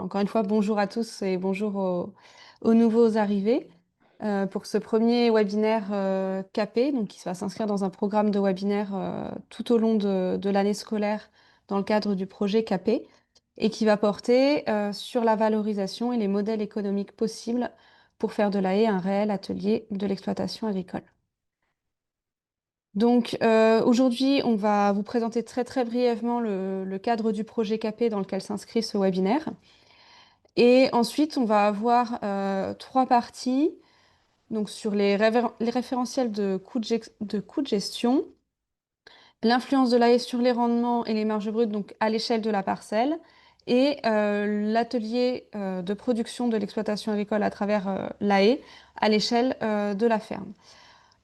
encore une fois, bonjour à tous et bonjour aux nouveaux arrivés pour ce premier webinaire CAPé, donc qui va s'inscrire dans un programme de webinaire tout au long de l'année scolaire dans le cadre du projet CAPé et qui va porter sur la valorisation et les modèles économiques possibles pour faire de la haie un réel atelier de l'exploitation agricole. Donc aujourd'hui, on va vous présenter très très brièvement le cadre du projet CAPé dans lequel s'inscrit ce webinaire. Et ensuite, on va avoir trois parties donc sur les référentiels de coûts de gestion, l'influence de la haie sur les rendements et les marges brutes donc à l'échelle de la parcelle, et l'atelier de production de l'exploitation agricole à travers la haie à l'échelle de la ferme.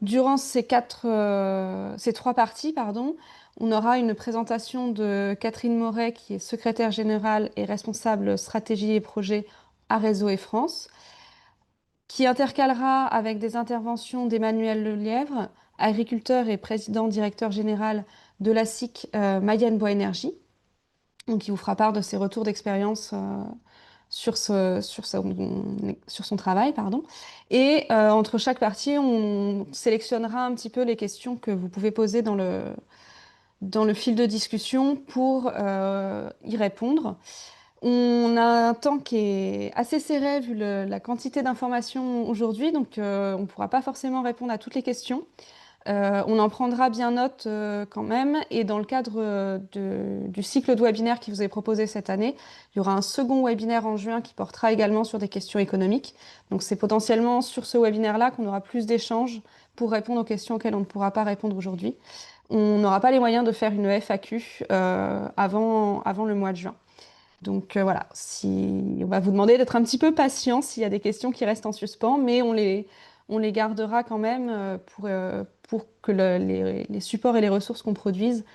Durant ces trois parties, pardon, on aura une présentation de Catherine Moret, qui est secrétaire générale et responsable stratégie et projet à Réseau et France, qui intercalera avec des interventions d'Emmanuel Lelièvre, agriculteur et président directeur général de la SIC Mayenne Bois Énergie, donc qui vous fera part de ses retours d'expérience sur son travail, pardon. Et entre chaque partie, on sélectionnera un petit peu les questions que vous pouvez poser dans le fil de discussion pour y répondre. On a un temps qui est assez serré vu la quantité d'informations aujourd'hui, donc on ne pourra pas forcément répondre à toutes les questions. On en prendra bien note quand même, et dans le cadre du cycle de webinaire qui vous est proposé cette année, il y aura un second webinaire en juin qui portera également sur des questions économiques. Donc c'est potentiellement sur ce webinaire-là qu'on aura plus d'échanges pour répondre aux questions auxquelles on ne pourra pas répondre aujourd'hui. On n'aura pas les moyens de faire une FAQ avant le mois de juin. Donc voilà, on va vous demander d'être un petit peu patient s'il y a des questions qui restent en suspens, mais on les gardera quand même pour que les supports et les ressources qu'on produise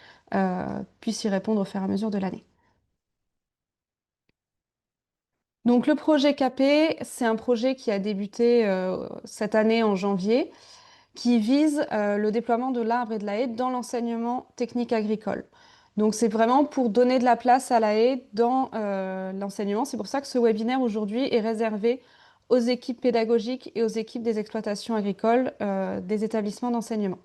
puissent y répondre au fur et à mesure de l'année. Donc le projet CAPé, c'est un projet qui a débuté cette année en janvier, qui vise le déploiement de l'arbre et de la haie dans l'enseignement technique agricole. Donc c'est vraiment pour donner de la place à la haie dans l'enseignement. C'est pour ça que ce webinaire aujourd'hui est réservé aux équipes pédagogiques et aux équipes des exploitations agricoles des établissements d'enseignement.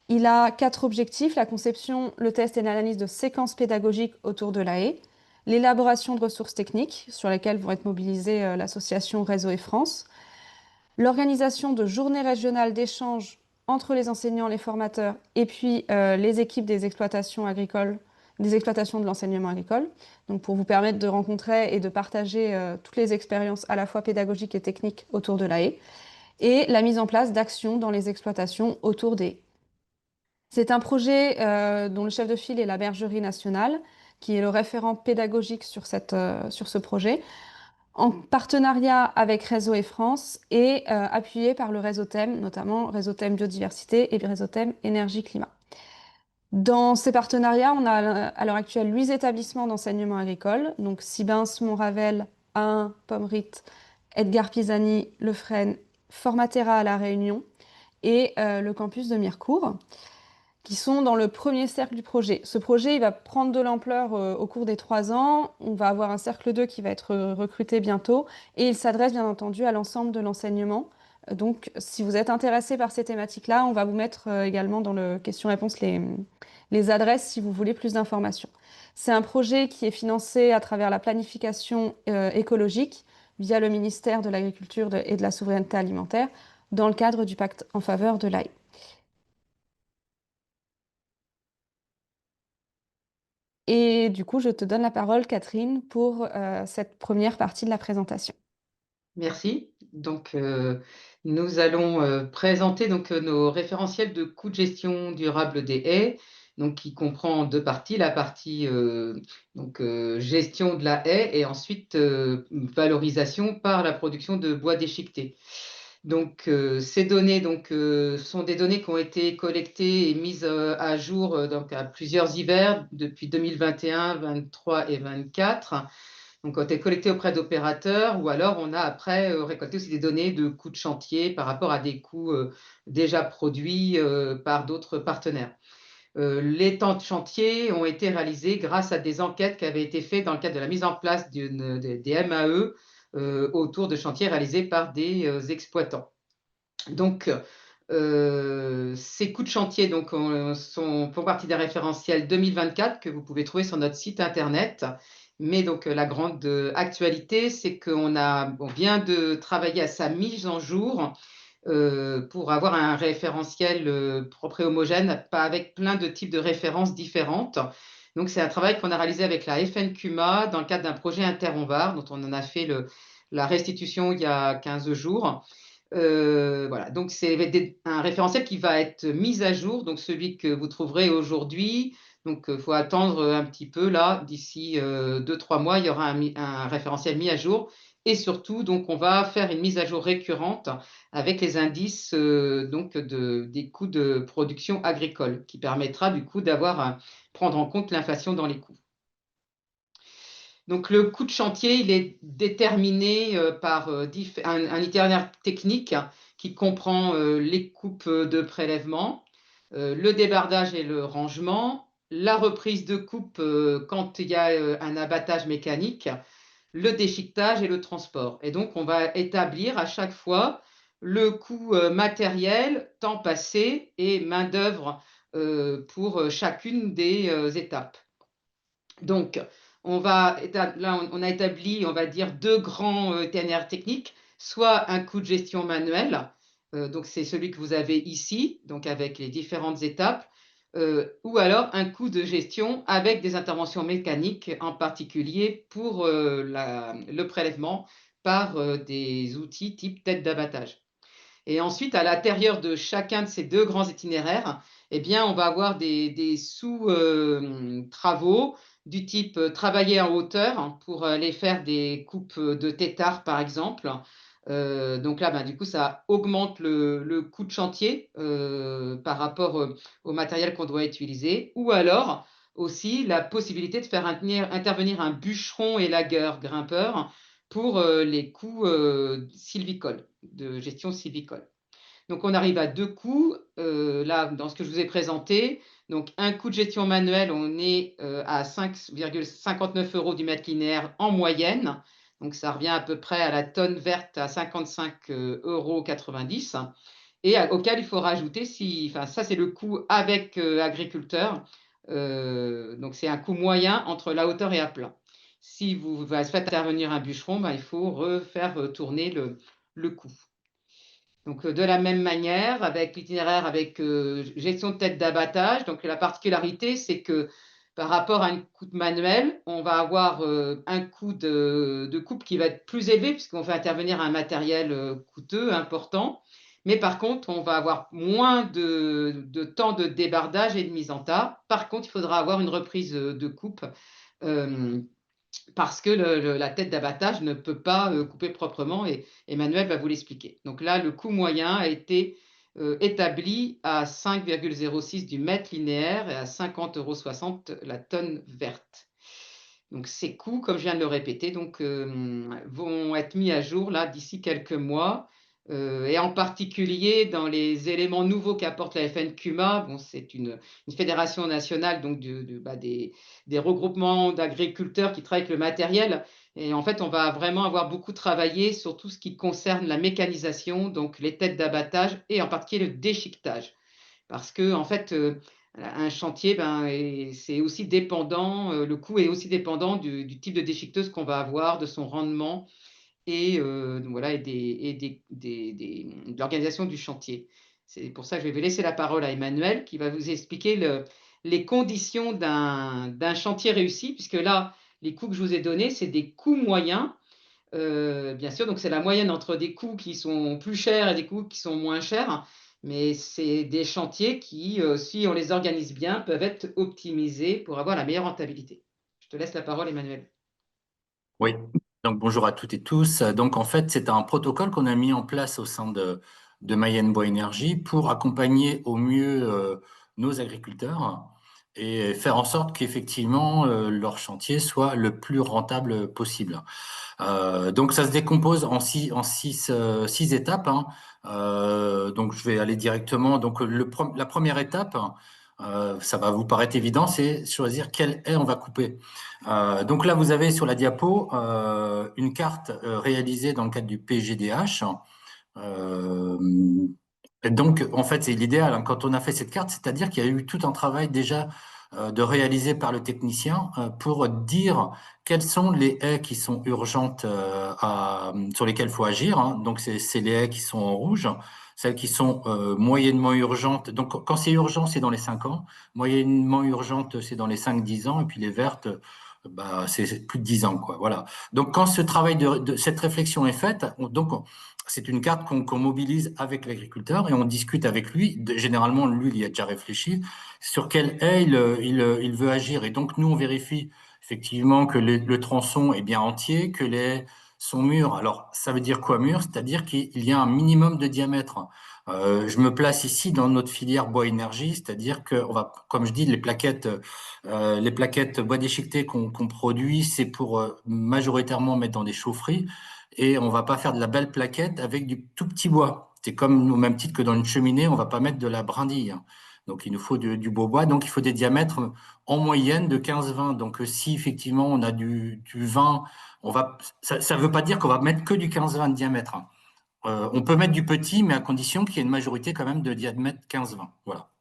Il a quatre objectifs: la conception, le test et l'analyse de séquences pédagogiques autour de la haie, l'élaboration de ressources techniques sur lesquelles vont être mobilisées l'association Réseau et France, l'organisation de journées régionales d'échange entre les enseignants, les formateurs et puis les équipes des exploitations agricoles, des exploitations de l'enseignement agricole, donc pour vous permettre de rencontrer et de partager toutes les expériences à la fois pédagogiques et techniques autour de la haie, et la mise en place d'actions dans les exploitations autour des haies. C'est un projet dont le chef de file est la Bergerie nationale, qui est le référent pédagogique sur ce projet, en partenariat avec Réseau et France et appuyé par le réseau Thème, notamment réseau Thème Biodiversité et le réseau Thème Énergie-Climat. Dans ces partenariats, on a à l'heure actuelle 8 établissements d'enseignement agricole, donc Sibins, Montravel, Ain, Pommerit, Edgar Pisani, Le Fresne, Formatera à La Réunion et le campus de Mirecourt, qui sont dans le premier cercle du projet. Ce projet, il va prendre de l'ampleur au cours des 3 ans. On va avoir un cercle 2 qui va être recruté bientôt, et il s'adresse bien entendu à l'ensemble de l'enseignement. Donc, si vous êtes intéressé par ces thématiques-là, on va vous mettre également dans le question-réponse les adresses si vous voulez plus d'informations. C'est un projet qui est financé à travers la planification écologique via le ministère de l'Agriculture et de la Souveraineté alimentaire dans le cadre du pacte en faveur de l'AI. Et du coup, je te donne la parole, Catherine, pour cette première partie de la présentation. Merci. Donc, nous allons présenter nos référentiels de coûts de gestion durable des haies, donc, qui comprend deux parties: la partie gestion de la haie et ensuite valorisation par la production de bois déchiqueté. Donc, ces données sont des données qui ont été collectées et mises à jour à plusieurs hivers depuis 2021, 2023 et 2024. Donc, ont été collectées auprès d'opérateurs, ou alors on a après récolté aussi des données de coûts de chantier par rapport à des coûts déjà produits par d'autres partenaires. Les temps de chantier ont été réalisés grâce à des enquêtes qui avaient été faites dans le cadre de la mise en place des MAE autour de chantiers réalisés par des exploitants. Donc, ces coûts de chantier donc, font partie d'un référentiel 2024 que vous pouvez trouver sur notre site internet. Mais donc, la grande actualité, c'est on vient de travailler à sa mise en jour pour avoir un référentiel propre et homogène, pas avec plein de types de références différentes. Donc, c'est un travail qu'on a réalisé avec la FNCUMA dans le cadre d'un projet Inter-on-Var, dont on en a fait la restitution il y a 15 jours. Voilà, donc c'est un référentiel qui va être mis à jour, donc celui que vous trouverez aujourd'hui. Donc, il faut attendre un petit peu là, d'ici 2-3 mois, il y aura un référentiel mis à jour. Et surtout, donc, on va faire une mise à jour récurrente avec les indices donc des coûts de production agricole, qui permettra du coup prendre en compte l'inflation dans les coûts. Donc, le coût de chantier, il est déterminé par un itinéraire technique qui comprend les coupes de prélèvement, le débardage et le rangement, la reprise de coupe quand il y a un abattage mécanique, le déchiquetage et le transport. Et donc, on va établir à chaque fois le coût matériel, temps passé et main-d'œuvre pour chacune des étapes. Donc, là, on a établi, on va dire, deux grands itinéraires techniques, soit un coût de gestion manuel, donc c'est celui que vous avez ici, donc avec les différentes étapes, ou alors un coût de gestion avec des interventions mécaniques, en particulier pour le prélèvement par des outils type tête d'abattage. Et ensuite, à l'intérieur de chacun de ces deux grands itinéraires, eh bien, on va avoir des sous-travaux du type travailler en hauteur pour aller faire des coupes de tétard, par exemple. Donc là, ben, du coup, ça augmente le coût de chantier par rapport au matériel qu'on doit utiliser. Ou alors aussi la possibilité de faire intervenir un bûcheron élagueur grimpeur pour les coûts sylvicoles, de gestion sylvicole. Donc, on arrive à deux coûts, là, dans ce que je vous ai présenté. Donc, un coût de gestion manuel, on est à 5,59 € du mètre linéaire en moyenne. Donc, ça revient à peu près à la tonne verte à 55,90 €. Et auquel il faut rajouter, enfin, ça, c'est le coût avec agriculteur. Donc, c'est un coût moyen entre la hauteur et à plat. Si vous faites intervenir un bûcheron, ben, il faut refaire tourner le coût. Donc, de la même manière, avec l'itinéraire avec gestion de tête d'abattage, donc la particularité, c'est que par rapport à une coupe manuelle, on va avoir un coût de coupe qui va être plus élevé puisqu'on fait intervenir un matériel coûteux, important. Mais par contre, on va avoir moins de temps de débardage et de mise en tas. Par contre, il faudra avoir une reprise de coupe parce que la tête d'abattage ne peut pas couper proprement et Emmanuel va vous l'expliquer. Donc là, le coût moyen a été établi à 5,06 € du mètre linéaire et à 50,60 € la tonne verte. Donc ces coûts, comme je viens de le répéter, donc, vont être mis à jour là d'ici quelques mois. Et en particulier dans les éléments nouveaux qu'apporte la FNCUMA, bon, c'est une fédération nationale donc des regroupements d'agriculteurs qui travaillent avec le matériel. Et en fait, on va vraiment avoir beaucoup travaillé sur tout ce qui concerne la mécanisation, donc les têtes d'abattage et en particulier le déchiquetage. Parce que en fait, un chantier, ben, c'est aussi dépendant, le coût est aussi dépendant du type de déchiqueteuse qu'on va avoir, de son rendement et donc voilà, et de l'organisation du chantier. C'est pour ça que je vais laisser la parole à Emmanuel qui va vous expliquer les conditions d'un chantier réussi, puisque là, les coûts que je vous ai donnés, c'est des coûts moyens, bien sûr, donc c'est la moyenne entre des coûts qui sont plus chers et des coûts qui sont moins chers, mais c'est des chantiers qui, si on les organise bien, peuvent être optimisés pour avoir la meilleure rentabilité. Je te laisse la parole, Emmanuel. Oui, donc bonjour à toutes et tous. Donc en fait, c'est un protocole qu'on a mis en place au sein de Mayenne Bois Énergie pour accompagner au mieux nos agriculteurs et faire en sorte qu'effectivement leur chantier soit le plus rentable possible. Donc ça se décompose en six étapes, hein. Donc je vais aller directement. Donc la première étape, ça va vous paraître évident, c'est choisir quelle haie on va couper. Donc là, vous avez sur la diapo une carte réalisée dans le cadre du PGDH. Euh, et donc, en fait, c'est l'idéal, hein. Quand on a fait cette carte, c'est-à-dire qu'il y a eu tout un travail déjà de réalisé par le technicien pour dire quelles sont les haies qui sont urgentes sur lesquelles il faut agir, hein. Donc, c'est les haies qui sont en rouge, celles qui sont moyennement urgentes. Donc, quand c'est urgent, c'est dans les 5 ans. Moyennement urgente, c'est dans les 5-10 ans. Et puis les vertes, bah, c'est plus de 10 ans, quoi. Voilà. Donc, quand ce travail cette réflexion est faite, c'est une carte qu'on mobilise avec l'agriculteur et on discute avec lui. Généralement, lui, il y a déjà réfléchi sur quelle haie il veut agir. Et donc, nous, on vérifie effectivement que le tronçon est bien entier, que les haies sont mûres. Alors, ça veut dire quoi mûr? C'est-à-dire qu'il y a un minimum de diamètre. Je me place ici dans notre filière bois énergie, c'est-à-dire que on va, comme je dis, les plaquettes bois déchiqueté qu'on produit, c'est pour majoritairement mettre dans des chaufferies. Et on va pas faire de la belle plaquette avec du tout petit bois. C'est comme au même titre que dans une cheminée, on va pas mettre de la brindille, hein. Donc il nous faut du beau bois. Donc il faut des diamètres en moyenne de 15-20. Donc si effectivement on a du 20, ça veut pas dire qu'on va mettre que du 15-20 de diamètre, hein. On peut mettre du petit, mais à condition qu'il y ait une majorité quand même de diamètre 15-20. Voilà.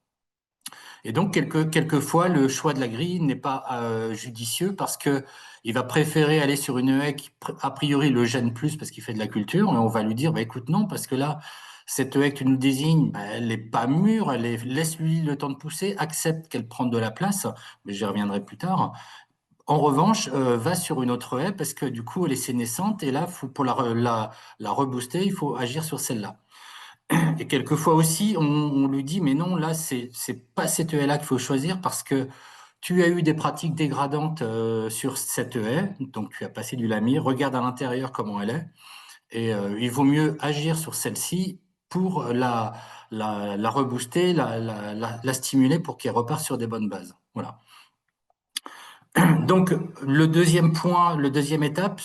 Et donc, quelquefois, le choix de la grille n'est pas judicieux parce que il va préférer aller sur une haie qui, a priori, le gêne plus parce qu'il fait de la culture. Et on va lui dire, bah, écoute, non, parce que là, cette haie que tu nous désignes, bah, elle n'est pas mûre, laisse-lui le temps de pousser, accepte qu'elle prenne de la place, mais j'y reviendrai plus tard. En revanche, va sur une autre haie parce que du coup, elle est sénescente et là, pour la rebooster, il faut agir sur celle-là. Et quelquefois aussi, on lui dit, mais non, là, c'est pas cette haie-là qu'il faut choisir parce que tu as eu des pratiques dégradantes sur cette haie, donc tu as passé du lami, regarde à l'intérieur comment elle est, et il vaut mieux agir sur celle-ci pour la rebooster, la stimuler pour qu'elle reparte sur des bonnes bases. Voilà. Donc, le deuxième point, le deuxième étape,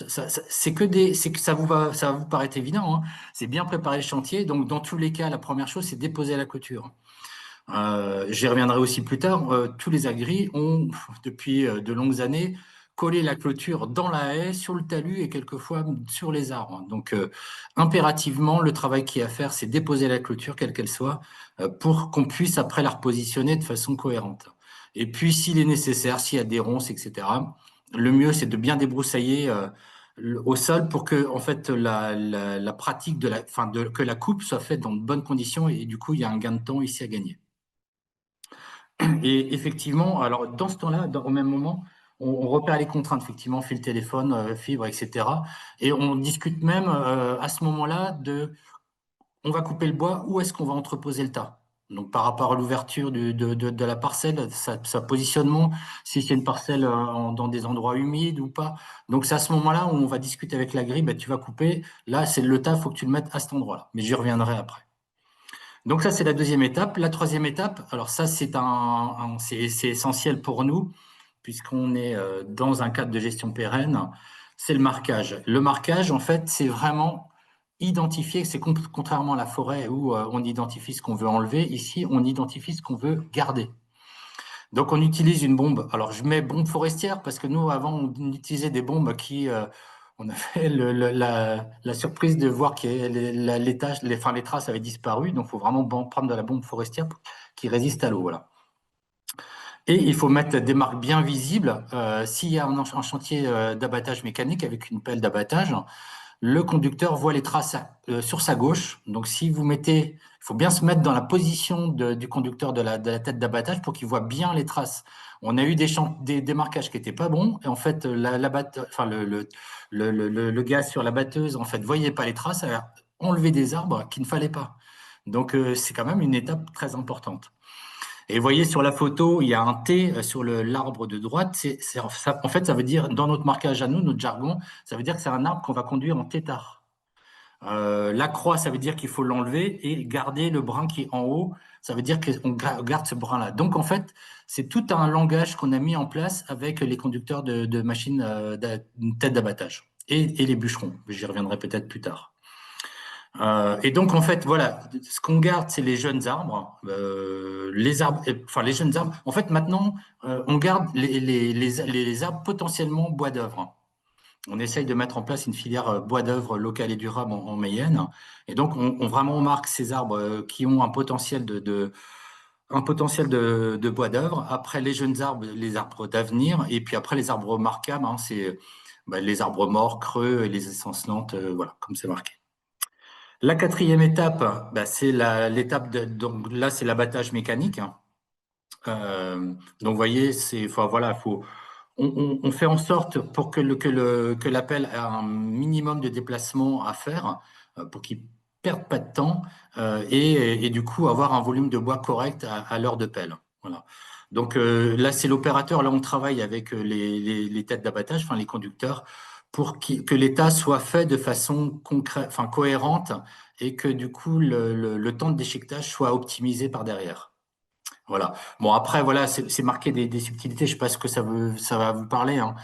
c'est que ça va vous paraître évident, hein. C'est bien préparer le chantier. Donc, dans tous les cas, la première chose, c'est déposer la clôture. J'y reviendrai aussi plus tard. Tous les agris ont, depuis de longues années, collé la clôture dans la haie, sur le talus et quelquefois sur les arbres. Donc, impérativement, le travail qu'il y a à faire, c'est déposer la clôture, quelle qu'elle soit, pour qu'on puisse après la repositionner de façon cohérente. Et puis, s'il est nécessaire, s'il y a des ronces, etc., le mieux, c'est de bien débroussailler au sol pour que, en fait, la pratique que la coupe soit faite dans de bonnes conditions et du coup, il y a un gain de temps ici à gagner. Et effectivement, alors dans ce temps-là, au même moment, on repère les contraintes, effectivement, fil téléphone, fibre, etc. Et on discute même à ce moment-là on va couper le bois, où est-ce qu'on va entreposer le tas? Donc par rapport à l'ouverture de la parcelle, sa positionnement, si c'est une parcelle dans des endroits humides ou pas. Donc c'est à ce moment-là où on va discuter avec la grille, tu vas couper, là c'est le tas, il faut que tu le mettes à cet endroit-là. Mais j'y reviendrai après. Donc ça, c'est la deuxième étape. La troisième étape, alors ça, c'est essentiel pour nous, puisqu'on est dans un cadre de gestion pérenne, c'est le marquage. Le marquage, en fait, c'est vraiment identifier, c'est contrairement à la forêt où on identifie ce qu'on veut enlever, ici, on identifie ce qu'on veut garder. Donc on utilise une bombe. Alors je mets bombe forestière parce que nous, avant, on utilisait des bombes on a fait la surprise de voir que les traces avaient disparu. Donc il faut vraiment prendre de la bombe forestière qui résiste à l'eau. Voilà. Et il faut mettre des marques bien visibles. S'il y a un chantier d'abattage mécanique avec une pelle d'abattage, le conducteur voit les traces sur sa gauche. Donc, si vous mettez, il faut bien se mettre dans la position du conducteur de la tête d'abattage pour qu'il voit bien les traces. On a eu des marquages qui étaient pas bons, et en fait, le gars sur la batteuse, en fait, voyait pas les traces, a enlevé des arbres qu'il ne fallait pas. Donc, c'est quand même une étape très importante. Et vous voyez sur la photo, il y a un T sur l'arbre de droite. En fait, ça veut dire, dans notre marquage à nous, notre jargon, ça veut dire que c'est un arbre qu'on va conduire en tétard. La croix, ça veut dire qu'il faut l'enlever et garder le brin qui est en haut. Ça veut dire qu'on garde ce brin-là. Donc, en fait, c'est tout un langage qu'on a mis en place avec les conducteurs de machines, tête d'abattage et les bûcherons. J'y reviendrai peut-être plus tard. Et donc, en fait, voilà, ce qu'on garde, c'est les jeunes arbres, les arbres, enfin les jeunes arbres. En fait, maintenant, on garde les arbres potentiellement bois d'œuvre. On essaye de mettre en place une filière bois d'œuvre locale et durable en Mayenne. Et donc, vraiment on marque ces arbres qui ont un potentiel de bois d'œuvre. Après, les jeunes arbres, les arbres d'avenir. Et puis après, les arbres remarquables, hein, c'est les arbres morts, creux et les essences lentes, voilà, comme c'est marqué. La quatrième étape, c'est l'étape donc là, c'est l'abattage mécanique. Donc, vous voyez, on fait en sorte pour que l'appel ait un minimum de déplacement à faire pour qu'il perde pas de temps et du coup avoir un volume de bois correct à l'heure de pelle. Voilà. Donc là, c'est l'opérateur. Là, on travaille avec les têtes d'abattage, enfin les conducteurs, pour que l'état soit fait de façon concrète, enfin cohérente et que du coup le temps de déchiquetage soit optimisé par derrière. Voilà. Bon, après, voilà, c'est marqué des subtilités. Je sais pas ce que ça va vous parler, hein.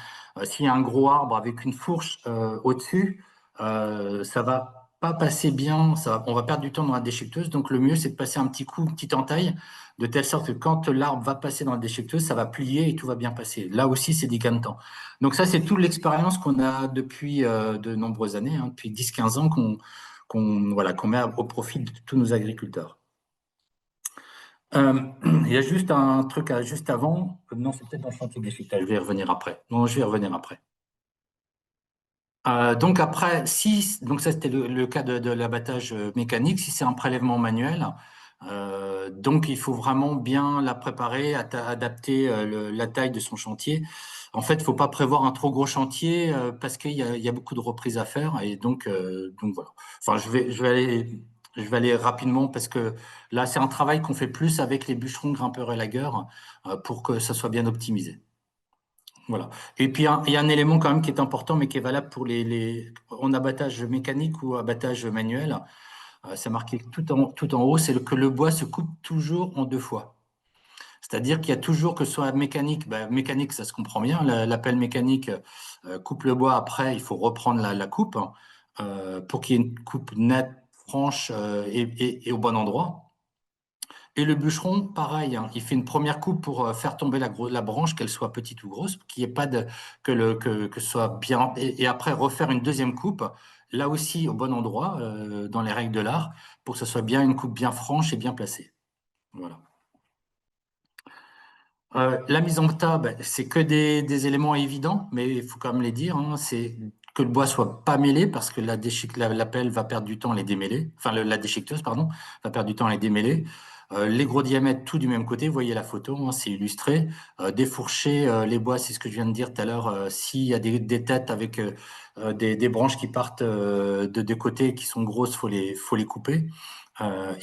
S'il y a un gros arbre avec une fourche au-dessus, ça va pas passer bien. On va perdre du temps dans la déchiqueteuse. Donc, le mieux, c'est de passer un petit coup, une petite entaille, de telle sorte que quand l'arbre va passer dans la déchiqueteuse, ça va plier et tout va bien passer. Là aussi, c'est des gains de temps. Donc, ça, c'est toute l'expérience qu'on a depuis de nombreuses années, hein, depuis 10-15 ans qu'on met au profit de tous nos agriculteurs. Il y a juste un truc juste avant. Non, c'est peut-être dans le chantier d'échiquetage. Je vais y revenir après. Non, je vais y revenir après. Donc après, donc ça c'était le cas de l'abattage mécanique. Si c'est un prélèvement manuel, donc il faut vraiment bien la préparer, adapter la taille de son chantier. En fait, il faut pas prévoir un trop gros chantier parce qu'il y a beaucoup de reprises à faire et donc voilà. Enfin, je vais aller rapidement parce que là, c'est un travail qu'on fait plus avec les bûcherons, grimpeurs et lagueurs pour que ça soit bien optimisé. Voilà. Et puis, il y a un élément quand même qui est important, mais qui est valable pour en abattage mécanique ou abattage manuel. C'est marqué tout en haut, c'est que le bois se coupe toujours en deux fois. C'est-à-dire qu'il y a toujours, que ce soit mécanique, mécanique, ça se comprend bien, l'appel mécanique coupe le bois, après, il faut reprendre la coupe pour qu'il y ait une coupe nette, franche et au bon endroit. Et le bûcheron, pareil, hein, il fait une première coupe pour faire tomber la branche, qu'elle soit petite ou grosse, qu'il n'y ait pas que ce soit bien, et après refaire une deuxième coupe, là aussi au bon endroit, dans les règles de l'art, pour que ce soit bien une coupe bien franche et bien placée. Voilà. La mise en tas, c'est que des éléments évidents, mais il faut quand même les dire, hein, c'est que le bois soit pas mêlé parce que la pelle va perdre du temps à les démêler, enfin la déchiqueteuse, pardon, va perdre du temps à les démêler. Les gros diamètres, tout du même côté, vous voyez la photo, hein, c'est illustré. Défourcher les bois, c'est ce que je viens de dire tout à l'heure. S'il y a des têtes avec des branches qui partent de deux côtés qui sont grosses, faut les couper.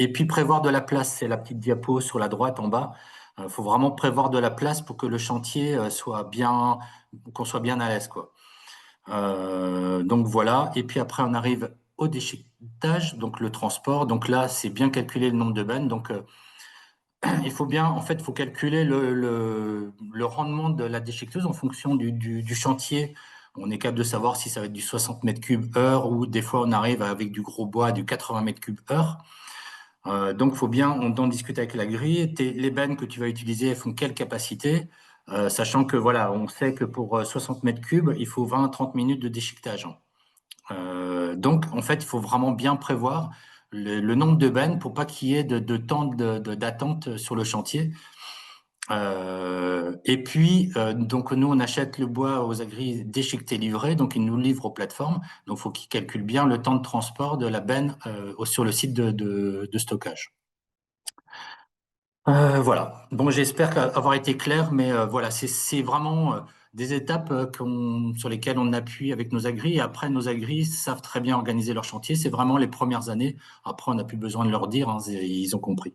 Et puis prévoir de la place, c'est la petite diapo sur la droite en bas. Il faut vraiment prévoir de la place pour que le chantier qu'on soit bien à l'aise, quoi. Donc voilà. Et puis après, on arrive au déchiquetage, donc le transport. Donc là, c'est bien calculer le nombre de bennes. Donc il faut calculer le rendement de la déchiqueteuse en fonction du chantier. On est capable de savoir si ça va être du 60 mètres cubes heure ou des fois on arrive avec du gros bois, du 80 mètres cubes heure. Donc, faut bien, on en discute avec la grille. Les bennes que tu vas utiliser, elles font quelle capacité? Sachant que voilà, on sait que pour 60 mètres cubes, il faut 20 à 30 minutes de déchiquetage. Donc, en fait, il faut vraiment bien prévoir le nombre de bennes pour pas qu'il y ait de temps d'attente sur le chantier. Et puis, donc nous, on achète le bois aux agris déchiqueté livré, donc ils nous livrent aux plateformes. Donc, il faut qu'ils calculent bien le temps de transport de la benne sur le site de stockage. Voilà. Bon, j'espère avoir été clair, mais voilà, c'est vraiment des étapes sur lesquelles on appuie avec nos agris. Et après, nos agris savent très bien organiser leur chantier. C'est vraiment les premières années. Après, on n'a plus besoin de leur dire, hein, ils ont compris.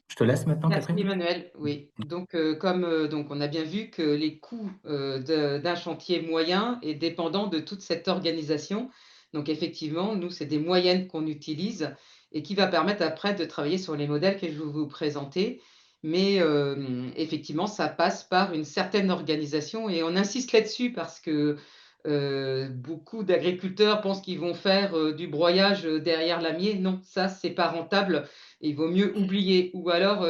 Je te laisse maintenant, Merci Catherine. Emmanuel, oui. Donc, donc on a bien vu que les coûts d'un chantier moyen est dépendant de toute cette organisation. Donc effectivement, nous, c'est des moyennes qu'on utilise et qui va permettre après de travailler sur les modèles que je vais vous présenter. Mais effectivement, ça passe par une certaine organisation et on insiste là-dessus parce que Beaucoup d'agriculteurs pensent qu'ils vont faire du broyage derrière lamier. Non, ça, c'est pas rentable. Il vaut mieux oublier. Ou alors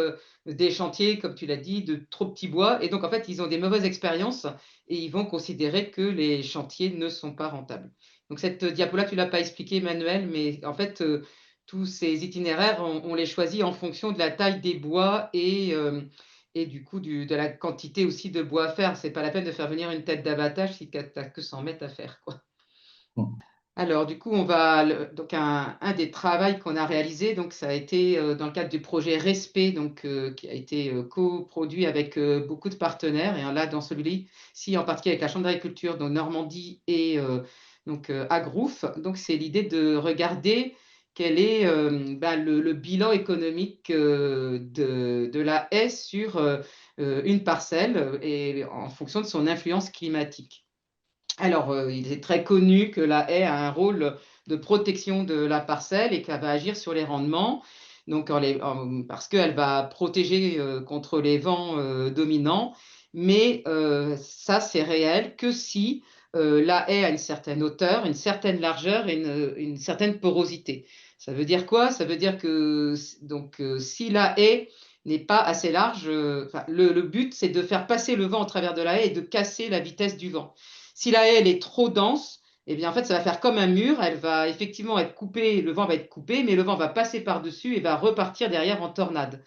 des chantiers, comme tu l'as dit, de trop petits bois. Et donc, en fait, ils ont des mauvaises expériences et ils vont considérer que les chantiers ne sont pas rentables. Donc, cette diapo-là, tu l'as pas expliqué, Manuel, mais en fait, tous ces itinéraires, on les choisit en fonction de la taille des bois et du coup de la quantité aussi de bois à faire. C'est pas la peine de faire venir une tête d'abattage si tu n'as que 100 mètres à faire, quoi. Alors, du coup, donc un des travaux qu'on a réalisé, donc ça a été dans le cadre du projet Respect, donc qui a été coproduit avec beaucoup de partenaires. Et là, dans celui-ci, en particulier avec la Chambre d'agriculture de Normandie et donc Agrouf. Donc, c'est l'idée de regarder quel est le bilan économique de la haie sur une parcelle et en fonction de son influence climatique. Alors, il est très connu que la haie a un rôle de protection de la parcelle et qu'elle va agir sur les rendements, donc parce qu'elle va protéger contre les vents dominants. Mais ça, c'est réel que si la haie a une certaine hauteur, une certaine largeur et une certaine porosité. Ça veut dire quoi? Ça veut dire que donc, si la haie n'est pas assez large, le but, c'est de faire passer le vent au travers de la haie et de casser la vitesse du vent. Si la haie elle est trop dense, eh bien en fait ça va faire comme un mur, elle va effectivement être coupée, le vent va être coupé, mais le vent va passer par-dessus et va repartir derrière en tornade.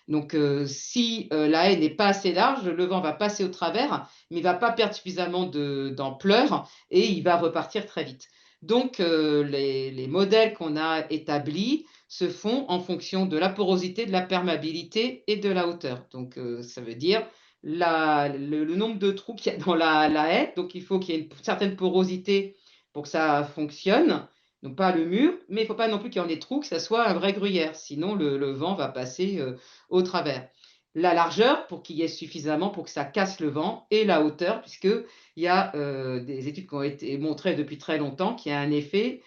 Donc si la haie n'est pas assez large, le vent va passer au travers, mais il ne va pas perdre suffisamment d'ampleur et il va repartir très vite. Donc les modèles qu'on a établis se font en fonction de la porosité, de la perméabilité et de la hauteur. Donc ça veut dire le nombre de trous qu'il y a dans la haie. Donc, il faut qu'il y ait une certaine porosité pour que ça fonctionne. Donc, pas le mur, mais il ne faut pas non plus qu'il y ait des trous, que ça soit un vrai gruyère. Sinon, le vent va passer au travers. La largeur, pour qu'il y ait suffisamment pour que ça casse le vent, et la hauteur, puisqu'il y a des études qui ont été montrées depuis très longtemps qu'il y a un effet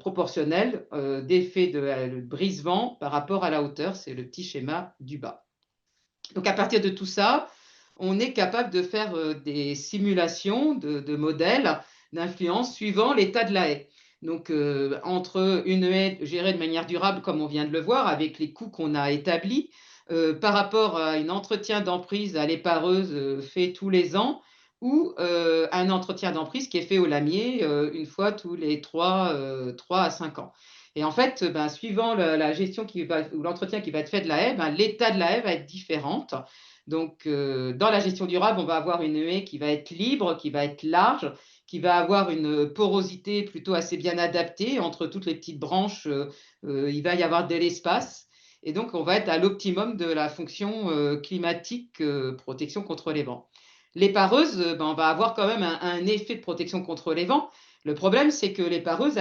proportionnel d'effet de brise-vent par rapport à la hauteur. C'est le petit schéma du bas. Donc, à partir de tout ça, on est capable de faire des simulations de modèles d'influence suivant l'état de la haie. Donc, entre une haie gérée de manière durable, comme on vient de le voir, avec les coûts qu'on a établis, par rapport à un entretien d'emprise à l'épareuse fait tous les ans, ou un entretien d'emprise qui est fait au lamier une fois tous les 3 à 5 ans. Et en fait, suivant la gestion ou l'entretien qui va être fait de la haie, l'état de la haie va être différent. Donc, dans la gestion durable, on va avoir une haie qui va être libre, qui va être large, qui va avoir une porosité plutôt assez bien adaptée. Entre toutes les petites branches, il va y avoir de l'espace. Et donc, on va être à l'optimum de la fonction climatique, protection contre les vents. L'épareuse, on va avoir quand même un effet de protection contre les vents. Le problème, c'est que l'épareuse,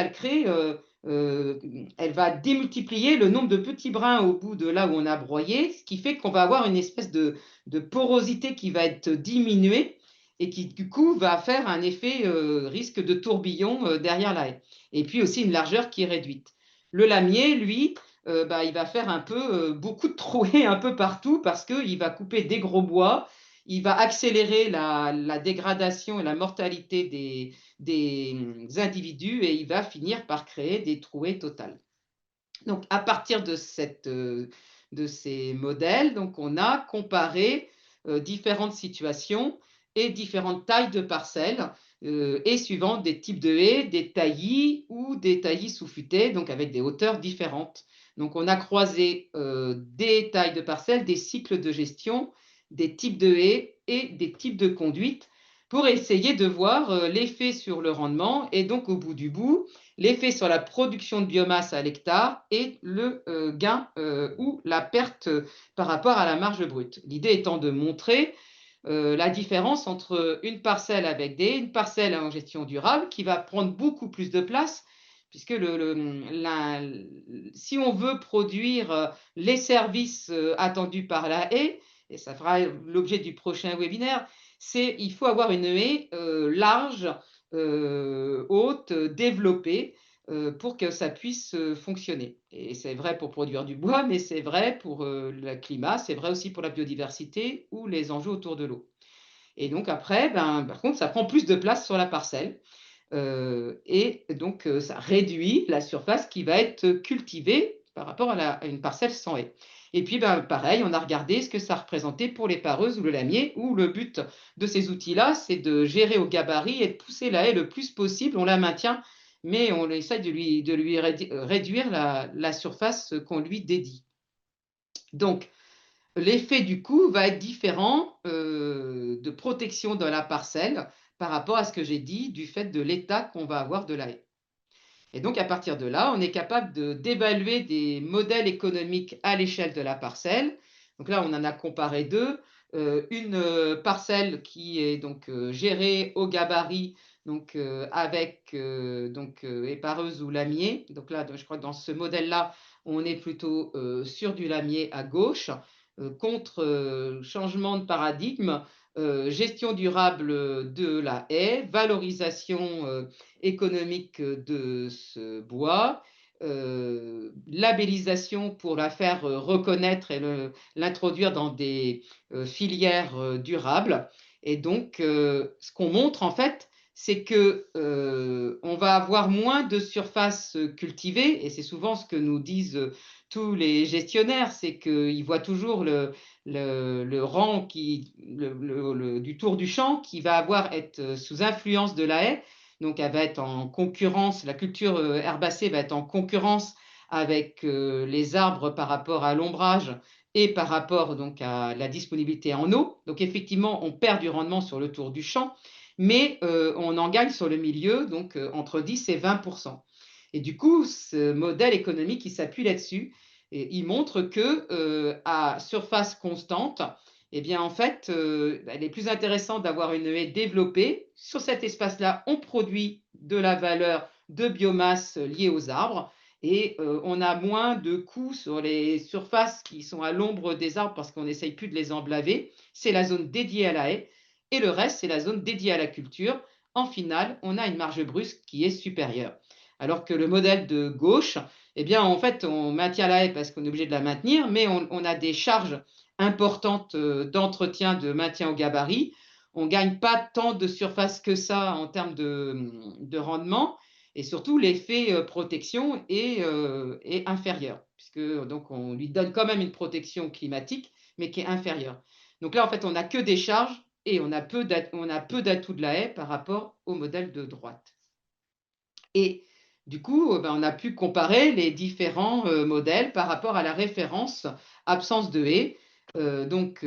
elle va démultiplier le nombre de petits brins au bout de là où on a broyé, ce qui fait qu'on va avoir une espèce de porosité qui va être diminuée et qui, du coup, va faire un effet risque de tourbillon derrière la haie. Et puis aussi une largeur qui est réduite. Le lamier, lui, il va faire un peu beaucoup de trouées un peu partout parce qu'il va couper des gros bois, il va accélérer la dégradation et la mortalité des individus et il va finir par créer des trouées totales. Donc, à partir de ces modèles, donc, on a comparé différentes situations et différentes tailles de parcelles et suivant des types de haies, des taillis ou des taillis sous-futés, donc avec des hauteurs différentes. Donc, on a croisé des tailles de parcelles, des cycles de gestion, des types de haies et des types de conduites pour essayer de voir l'effet sur le rendement et donc au bout du bout, l'effet sur la production de biomasse à l'hectare et le gain ou la perte par rapport à la marge brute. L'idée étant de montrer la différence entre une parcelle avec une parcelle en gestion durable qui va prendre beaucoup plus de place puisque si on veut produire les services attendus par la haie, et ça fera l'objet du prochain webinaire, il faut avoir une haie large, haute, développée, pour que ça puisse fonctionner. Et c'est vrai pour produire du bois, mais c'est vrai pour le climat, c'est vrai aussi pour la biodiversité ou les enjeux autour de l'eau. Et donc après, par contre, ça prend plus de place sur la parcelle. Et donc, ça réduit la surface qui va être cultivée par rapport à une parcelle sans haie. Et puis, pareil, on a regardé ce que ça représentait pour les pareuses ou le lamier, où le but de ces outils-là, c'est de gérer au gabarit et de pousser la haie le plus possible. On la maintient, mais on essaye de lui réduire la surface qu'on lui dédie. Donc, l'effet du coup va être différent de protection de la parcelle par rapport à ce que j'ai dit du fait de l'état qu'on va avoir de la haie. Et donc à partir de là, on est capable d'évaluer des modèles économiques à l'échelle de la parcelle. Donc là, on en a comparé deux. Une parcelle qui est donc gérée au gabarit, donc avec épareuse ou lamier. Donc là, je crois que dans ce modèle-là, on est plutôt sur du lamier à gauche, contre changement de paradigme, gestion durable de la haie, valorisation économique de ce bois, labellisation pour la faire reconnaître et l'introduire dans des filières durables. Et donc, ce qu'on montre en fait, c'est que on va avoir moins de surface cultivée, et c'est souvent ce que nous disent tous les gestionnaires, c'est qu'ils voient toujours le rang du tour du champ qui va être sous influence de la haie. Donc, elle va être en concurrence, la culture herbacée va être en concurrence avec les arbres par rapport à l'ombrage et par rapport donc à la disponibilité en eau. Donc, effectivement, on perd du rendement sur le tour du champ, mais on en gagne sur le milieu, donc entre 10 et 20%. Et du coup, ce modèle économique, il s'appuie là-dessus. Et il montre que à surface constante, eh bien, en fait, il est plus intéressant d'avoir une haie développée. Sur cet espace-là, on produit de la valeur de biomasse liée aux arbres et on a moins de coûts sur les surfaces qui sont à l'ombre des arbres parce qu'on n'essaye plus de les emblaver. C'est la zone dédiée à la haie et le reste, c'est la zone dédiée à la culture. En finale, on a une marge brusque qui est supérieure. Alors que le modèle de gauche, eh bien, en fait, on maintient la haie parce qu'on est obligé de la maintenir, mais on a des charges importantes d'entretien, de maintien au gabarit. On ne gagne pas tant de surface que ça en termes de rendement. Et surtout, l'effet protection est inférieur, puisque donc on lui donne quand même une protection climatique, mais qui est inférieure. Donc là, en fait, on n'a que des charges et on a peu d'atouts de la haie par rapport au modèle de droite. Et du coup, on a pu comparer les différents modèles par rapport à la référence absence de haie. Donc,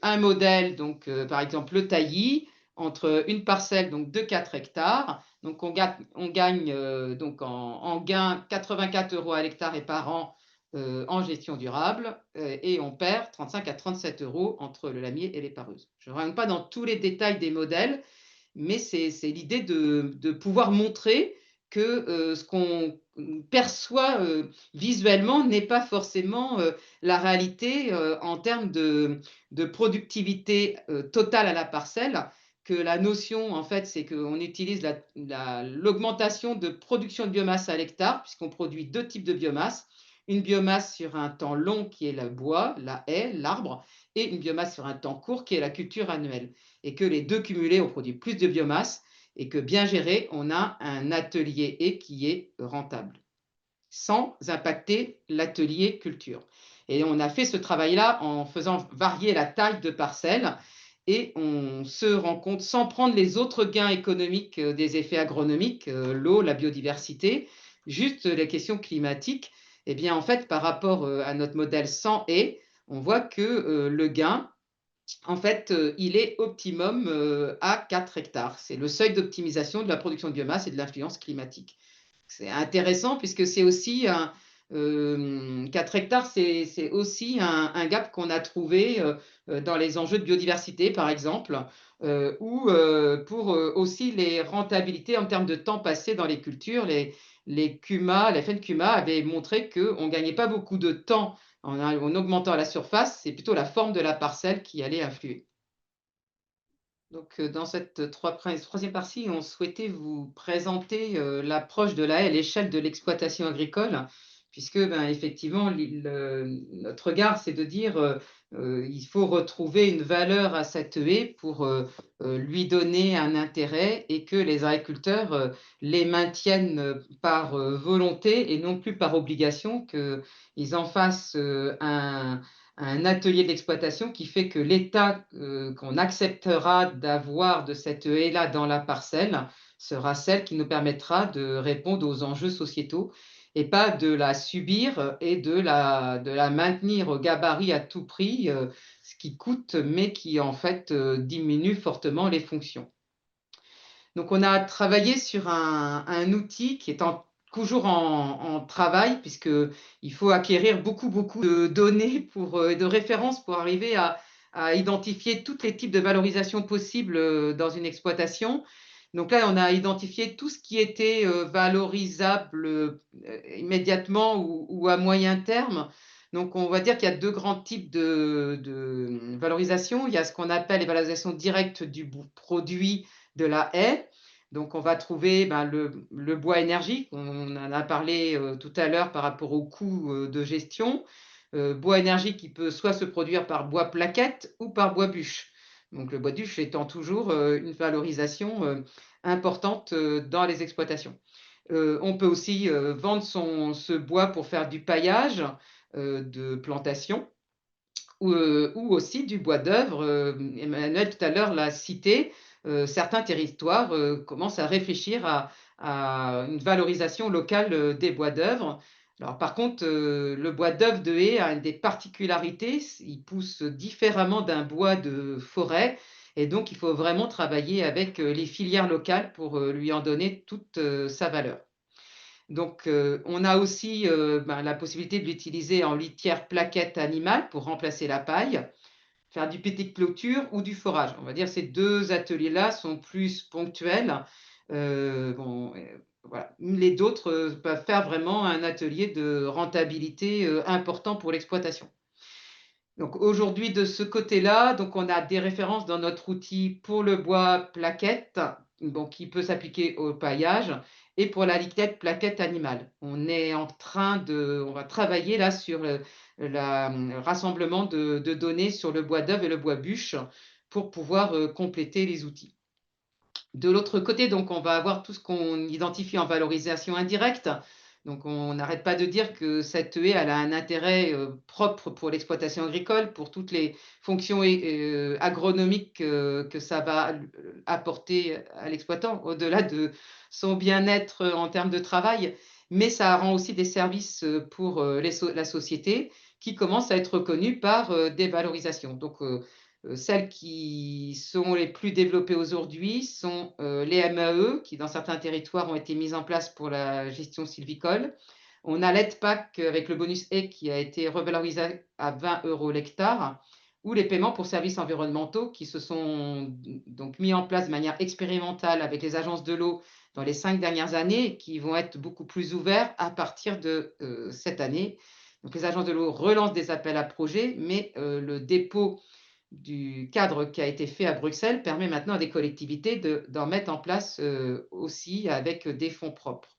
un modèle, donc, par exemple le taillis, entre une parcelle donc, de 4 hectares. Donc, on gagne donc en gain 84 € à l'hectare et par an en gestion durable et on perd 35 à 37 € entre le lamier et les pareuses. Je ne rentre pas dans tous les détails des modèles, mais c'est l'idée de pouvoir montrer que ce qu'on perçoit visuellement n'est pas forcément la réalité en termes de productivité totale à la parcelle, que la notion, en fait, c'est qu'on utilise l'augmentation de production de biomasse à l'hectare, puisqu'on produit deux types de biomasse. Une biomasse sur un temps long qui est le bois, la haie, l'arbre, et une biomasse sur un temps court qui est la culture annuelle. Et que les deux cumulés, on produit plus de biomasse et que bien géré, on a un atelier haie qui est rentable, sans impacter l'atelier culture. Et on a fait ce travail-là en faisant varier la taille de parcelles et on se rend compte, sans prendre les autres gains économiques des effets agronomiques, l'eau, la biodiversité, juste les questions climatiques, eh bien en fait par rapport à notre modèle sans haie, on voit que le gain, en fait, il est optimum à 4 hectares. C'est le seuil d'optimisation de la production de biomasse et de l'influence climatique. C'est intéressant puisque c'est aussi 4 hectares, c'est aussi un gap qu'on a trouvé dans les enjeux de biodiversité, par exemple, ou pour aussi les rentabilités en termes de temps passé dans les cultures. Les FNCUMA avaient montré qu'on ne gagnait pas beaucoup de temps en augmentant la surface, c'est plutôt la forme de la parcelle qui allait influer. Donc, dans cette troisième partie, on souhaitait vous présenter l'approche de la haie à l'échelle de l'exploitation agricole, puisque effectivement, notre regard, c'est de dire il faut retrouver une valeur à cette haie pour lui donner un intérêt et que les agriculteurs les maintiennent par volonté et non plus par obligation, qu'ils en fassent un atelier d'exploitation qui fait que l'état qu'on acceptera d'avoir de cette haie-là dans la parcelle sera celle qui nous permettra de répondre aux enjeux sociétaux et pas de la subir et de la maintenir au gabarit à tout prix, ce qui coûte, mais qui en fait diminue fortement les fonctions. Donc on a travaillé sur un outil qui est toujours en travail, puisqu'il faut acquérir beaucoup de données de références pour arriver à identifier tous les types de valorisation possibles dans une exploitation. Donc là, on a identifié tout ce qui était valorisable immédiatement ou à moyen terme. Donc on va dire qu'il y a deux grands types de valorisation. Il y a ce qu'on appelle les valorisations directes du produit de la haie. Donc on va trouver le bois énergie, on en a parlé tout à l'heure par rapport au coût de gestion. Bois énergie qui peut soit se produire par bois plaquette ou par bois bûche. Donc le bois bûche étant toujours une valorisation importante dans les exploitations. On peut aussi vendre ce bois pour faire du paillage de plantation ou aussi du bois d'œuvre. Emmanuel tout à l'heure l'a cité, certains territoires commencent à réfléchir à une valorisation locale des bois d'œuvre. Alors, par contre, le bois d'œuvre de haie a des particularités, il pousse différemment d'un bois de forêt, et donc il faut vraiment travailler avec les filières locales pour lui en donner toute sa valeur. Donc, on a aussi la possibilité de l'utiliser en litière plaquette animale pour remplacer la paille, faire du petit clôture ou du forage. On va dire ces deux ateliers-là sont plus ponctuels. Voilà. Les autres peuvent faire vraiment un atelier de rentabilité important pour l'exploitation. Donc aujourd'hui, de ce côté-là, donc on a des références dans notre outil pour le bois plaquette, donc qui peut s'appliquer au paillage, et pour la liquette plaquette animale. On va travailler là sur le rassemblement de données sur le bois d'œuvre et le bois bûche pour pouvoir compléter les outils. De l'autre côté, donc, on va avoir tout ce qu'on identifie en valorisation indirecte. Donc, on n'arrête pas de dire que cette haie, elle a un intérêt propre pour l'exploitation agricole, pour toutes les fonctions agronomiques que ça va apporter à l'exploitant, au-delà de son bien-être en termes de travail. Mais ça rend aussi des services pour la société qui commencent à être reconnus par des valorisations. Donc, celles qui sont les plus développées aujourd'hui sont les MAE, qui dans certains territoires ont été mises en place pour la gestion sylvicole. On a l'EDPAC avec le bonus haie qui a été revalorisé à 20 € l'hectare, ou les paiements pour services environnementaux qui se sont donc mis en place de manière expérimentale avec les agences de l'eau dans les 5 dernières années et qui vont être beaucoup plus ouverts à partir de cette année. Donc les agences de l'eau relancent des appels à projets, mais le dépôt du cadre qui a été fait à Bruxelles permet maintenant à des collectivités d'en mettre en place aussi avec des fonds propres.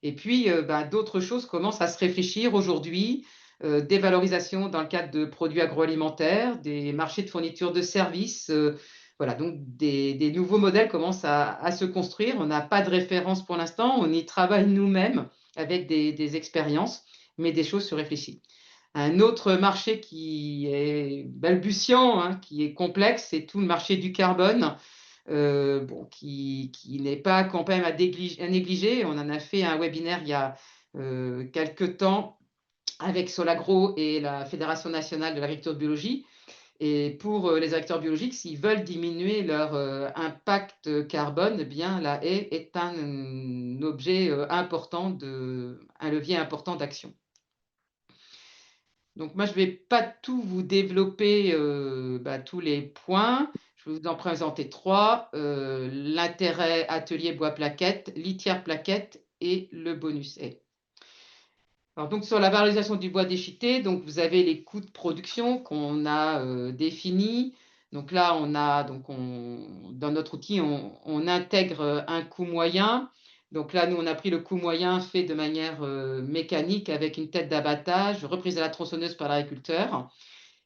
Et puis, d'autres choses commencent à se réfléchir aujourd'hui, des valorisations dans le cadre de produits agroalimentaires, des marchés de fourniture de services. Voilà, donc des nouveaux modèles commencent à se construire. On n'a pas de référence pour l'instant, on y travaille nous-mêmes avec des expériences, mais des choses se réfléchissent. Un autre marché qui est balbutiant, qui est complexe, c'est tout le marché du carbone, qui n'est pas quand même à négliger. On en a fait un webinaire il y a quelques temps avec Solagro et la Fédération nationale de l'agriculture de biologie. Et pour les agriculteurs biologiques, s'ils veulent diminuer leur impact carbone, eh bien, la haie est un objet important, un levier important d'action. Donc moi, je ne vais pas tout vous développer tous les points. Je vais vous en présenter 3. L'intérêt atelier bois plaquette, litière plaquette et le bonus haie. Alors donc sur la valorisation du bois déchiqueté, donc vous avez les coûts de production qu'on a définis. Donc là, dans notre outil, on intègre un coût moyen. Donc là, nous, on a pris le coût moyen fait de manière mécanique avec une tête d'abattage, reprise à la tronçonneuse par l'agriculteur.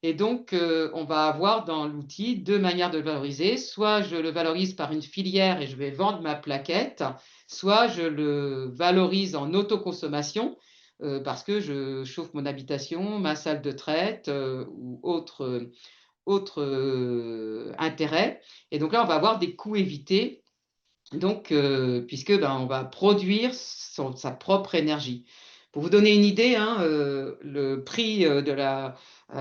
Et donc, on va avoir dans l'outil deux manières de le valoriser. Soit je le valorise par une filière et je vais vendre ma plaquette, soit je le valorise en autoconsommation parce que je chauffe mon habitation, ma salle de traite ou autre intérêt. Et donc là, on va avoir des coûts évités, donc, puisque on va produire sa propre énergie. Pour vous donner une idée, hein, le prix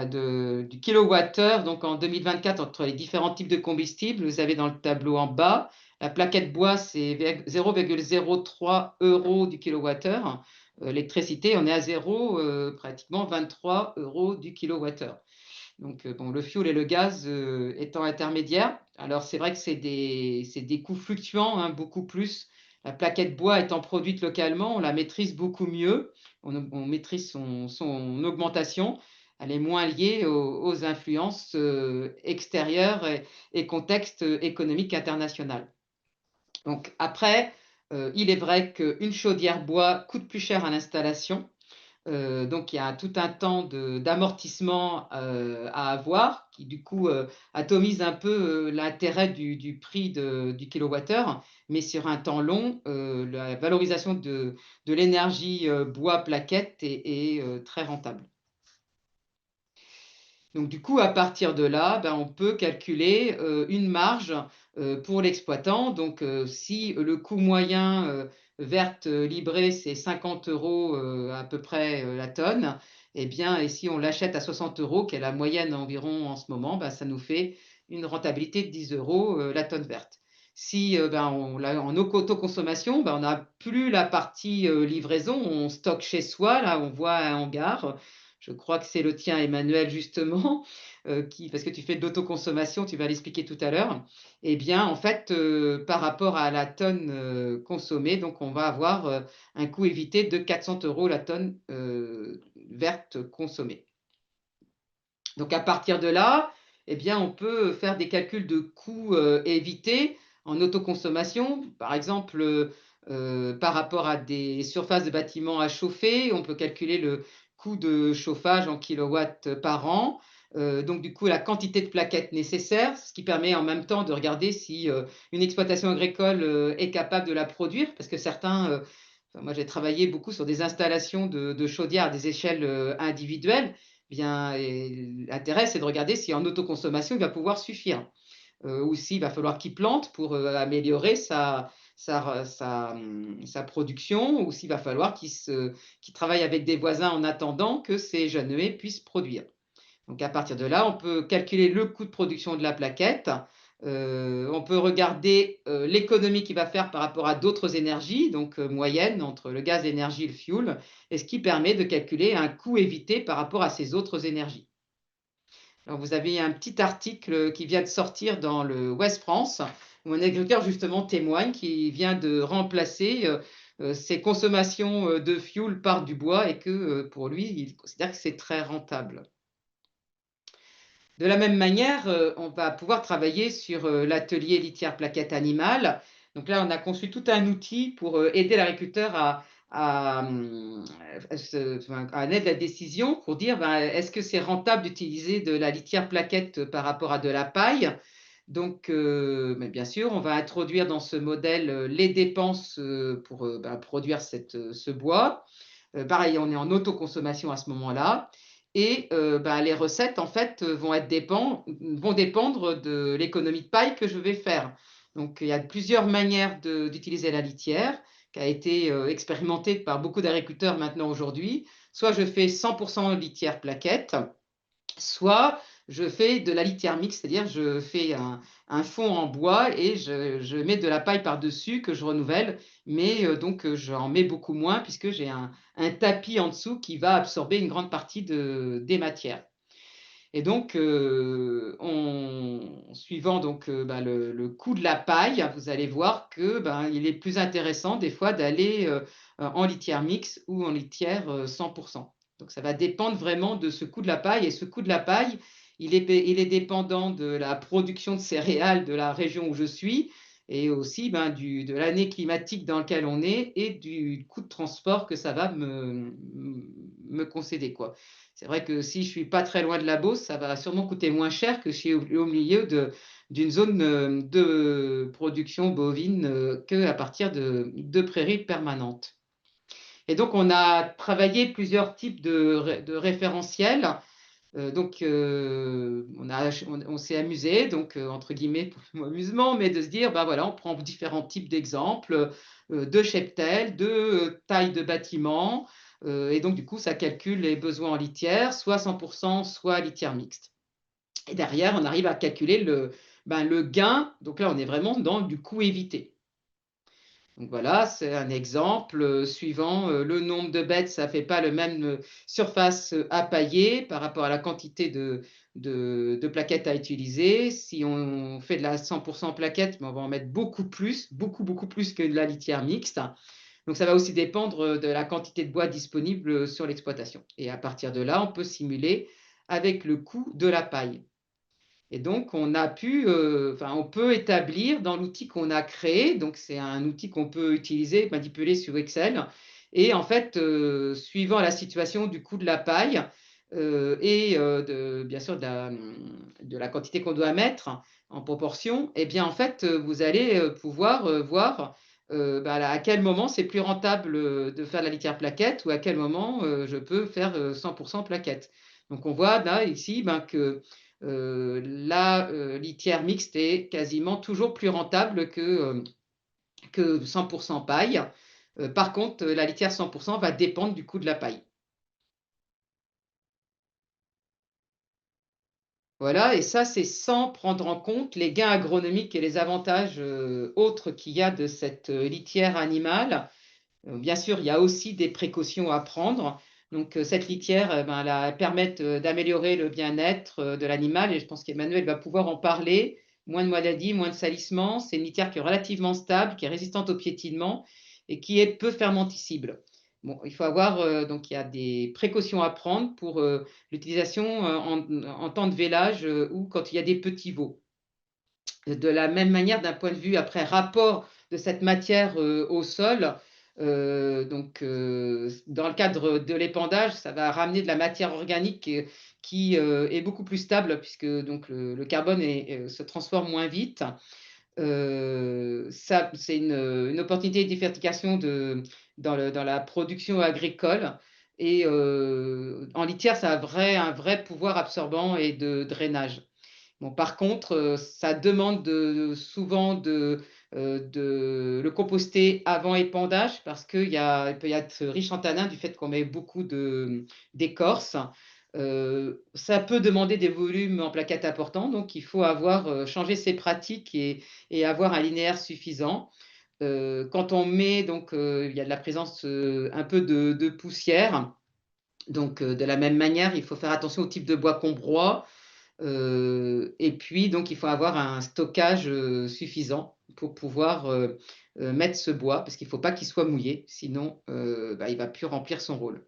du kilowattheure, donc en 2024, entre les différents types de combustibles, vous avez dans le tableau en bas, la plaquette bois, c'est 0,03 € du kilowattheure. L'électricité, on est à zéro, pratiquement 23 € du kilowattheure. Donc, le fioul et le gaz étant intermédiaires. Alors, c'est vrai que c'est des coûts fluctuants, hein, beaucoup plus. La plaquette bois étant produite localement, on la maîtrise beaucoup mieux. On maîtrise son augmentation. Elle est moins liée aux influences extérieures et contexte économique international. Donc, après, il est vrai qu'une chaudière bois coûte plus cher à l'installation. Donc, il y a tout un temps d'amortissement à avoir qui, du coup, atomise un peu l'intérêt du prix du kilowattheure. Mais sur un temps long, la valorisation de l'énergie bois plaquette est très rentable. Donc, du coup, à partir de là, on peut calculer une marge pour l'exploitant. Donc, si le coût moyen verte livrée, c'est 50 € à peu près la tonne, eh bien, et si on l'achète à 60 €, qui est la moyenne environ en ce moment, ça nous fait une rentabilité de 10 € la tonne verte. Si on l'a en autoconsommation, on n'a plus la partie livraison, on stocke chez soi, là on voit un hangar. Je crois que c'est le tien, Emmanuel, justement, parce que tu fais de l'autoconsommation, tu vas l'expliquer tout à l'heure. Eh bien, en fait, par rapport à la tonne consommée, donc on va avoir un coût évité de 400 € la tonne verte consommée. Donc, à partir de là, eh bien, on peut faire des calculs de coûts évités en autoconsommation. Par exemple, par rapport à des surfaces de bâtiments à chauffer, on peut calculer le coût de chauffage en kilowatts par an. Donc, du coup, la quantité de plaquettes nécessaire, ce qui permet en même temps de regarder si une exploitation agricole est capable de la produire, parce que certains, moi j'ai travaillé beaucoup sur des installations de chaudières à des échelles individuelles. Bien, l'intérêt, c'est de regarder si en autoconsommation, il va pouvoir suffire. Ou s'il va falloir qu'il plante pour améliorer sa production, ou s'il va falloir qu'il travaille avec des voisins en attendant que ces jeunes puissent produire. Donc, à partir de là, on peut calculer le coût de production de la plaquette. On peut regarder l'économie qu'il va faire par rapport à d'autres énergies, donc moyenne entre le gaz, l'énergie et le fioul, et ce qui permet de calculer un coût évité par rapport à ces autres énergies. Alors, vous avez un petit article qui vient de sortir dans le Ouest France, où un agriculteur justement témoigne qu'il vient de remplacer ses consommations de fioul par du bois et que pour lui, il considère que c'est très rentable. De la même manière, on va pouvoir travailler sur l'atelier litière plaquette animale. Donc là, on a conçu tout un outil pour aider l'agriculteur à naître la décision pour dire est-ce que c'est rentable d'utiliser de la litière plaquette par rapport à de la paille. Donc, mais bien sûr, on va introduire dans ce modèle les dépenses pour produire ce bois. Pareil, on est en autoconsommation à ce moment-là. Et les recettes, en fait, vont dépendre de l'économie de paille que je vais faire. Donc, il y a plusieurs manières d'utiliser la litière, qui a été expérimentée par beaucoup d'agriculteurs maintenant aujourd'hui. Soit je fais 100% litière plaquette, soit je fais de la litière mixte, c'est-à-dire je fais un fond en bois et je mets de la paille par-dessus que je renouvelle, mais donc j'en mets beaucoup moins puisque j'ai un tapis en dessous qui va absorber une grande partie des matières. Et donc, suivant donc, le coût de la paille, vous allez voir que il est plus intéressant des fois d'aller en litière mixte ou en litière 100%. Donc, ça va dépendre vraiment de ce coût de la paille. Et ce coût de la paille, il est dépendant de la production de céréales de la région où je suis, et aussi de l'année climatique dans laquelle on est et du coût de transport que ça va me concéder, quoi. C'est vrai que si je suis pas très loin de la Beauce, ça va sûrement coûter moins cher que si je suis au milieu d'une zone de production bovine qu'à partir de prairies permanentes. Et donc, on a travaillé plusieurs types de référentiels. On s'est amusé, entre guillemets, pour le mot amusement, mais de se dire, voilà, on prend différents types d'exemples de cheptels, de taille de bâtiment, et donc du coup, ça calcule les besoins en litière, soit 100%, soit litière mixte. Et derrière, on arrive à calculer le gain. Donc là, on est vraiment dans du coût évité. Donc voilà, c'est un exemple suivant le nombre de bêtes, ça ne fait pas le même surface à pailler par rapport à la quantité de plaquettes à utiliser. Si on fait de la 100% plaquettes, on va en mettre beaucoup plus que de la litière mixte. Donc ça va aussi dépendre de la quantité de bois disponible sur l'exploitation. Et à partir de là, on peut simuler avec le coût de la paille. Et donc, on peut établir dans l'outil qu'on a créé, donc c'est un outil qu'on peut utiliser, manipuler sur Excel, et en fait, suivant la situation du coût de la paille bien sûr de la quantité qu'on doit mettre en proportion, et bien en fait, vous allez pouvoir voir à quel moment c'est plus rentable de faire la litière plaquette ou à quel moment je peux faire 100% plaquette. Donc, on voit là, ici, que la litière mixte est quasiment toujours plus rentable que 100% paille. Par contre, la litière 100% va dépendre du coût de la paille. Voilà, et ça, c'est sans prendre en compte les gains agronomiques et les avantages autres qu'il y a de cette litière animale. Bien sûr, il y a aussi des précautions à prendre. Donc, cette litière, elle permet d'améliorer le bien-être de l'animal et je pense qu'Emmanuel va pouvoir en parler. Moins de maladies, moins de salissement. C'est une litière qui est relativement stable, qui est résistante au piétinement et qui est peu fermentescible. Bon, il faut avoir, donc il y a des précautions à prendre pour l'utilisation en temps de vélage ou quand il y a des petits veaux. De la même manière, d'un point de vue après rapport de cette matière au sol, dans le cadre de l'épandage, ça va ramener de la matière organique qui est beaucoup plus stable puisque donc, le carbone se transforme moins vite. C'est une opportunité de diversification dans la production agricole. Et en litière, ça a un vrai pouvoir absorbant et de drainage. Bon, par contre, ça demande souvent de le composter avant épandage parce qu'il peut y être riche en tanins du fait qu'on met beaucoup d'écorce. Ça peut demander des volumes en plaquettes importants, donc il faut avoir changé ses pratiques et avoir un linéaire suffisant. Quand on met, donc il y a de la présence un peu de poussière. Donc, de la même manière, il faut faire attention au type de bois qu'on broie. Et puis, donc, il faut avoir un stockage suffisant pour pouvoir mettre ce bois, parce qu'il ne faut pas qu'il soit mouillé, sinon il ne va plus remplir son rôle.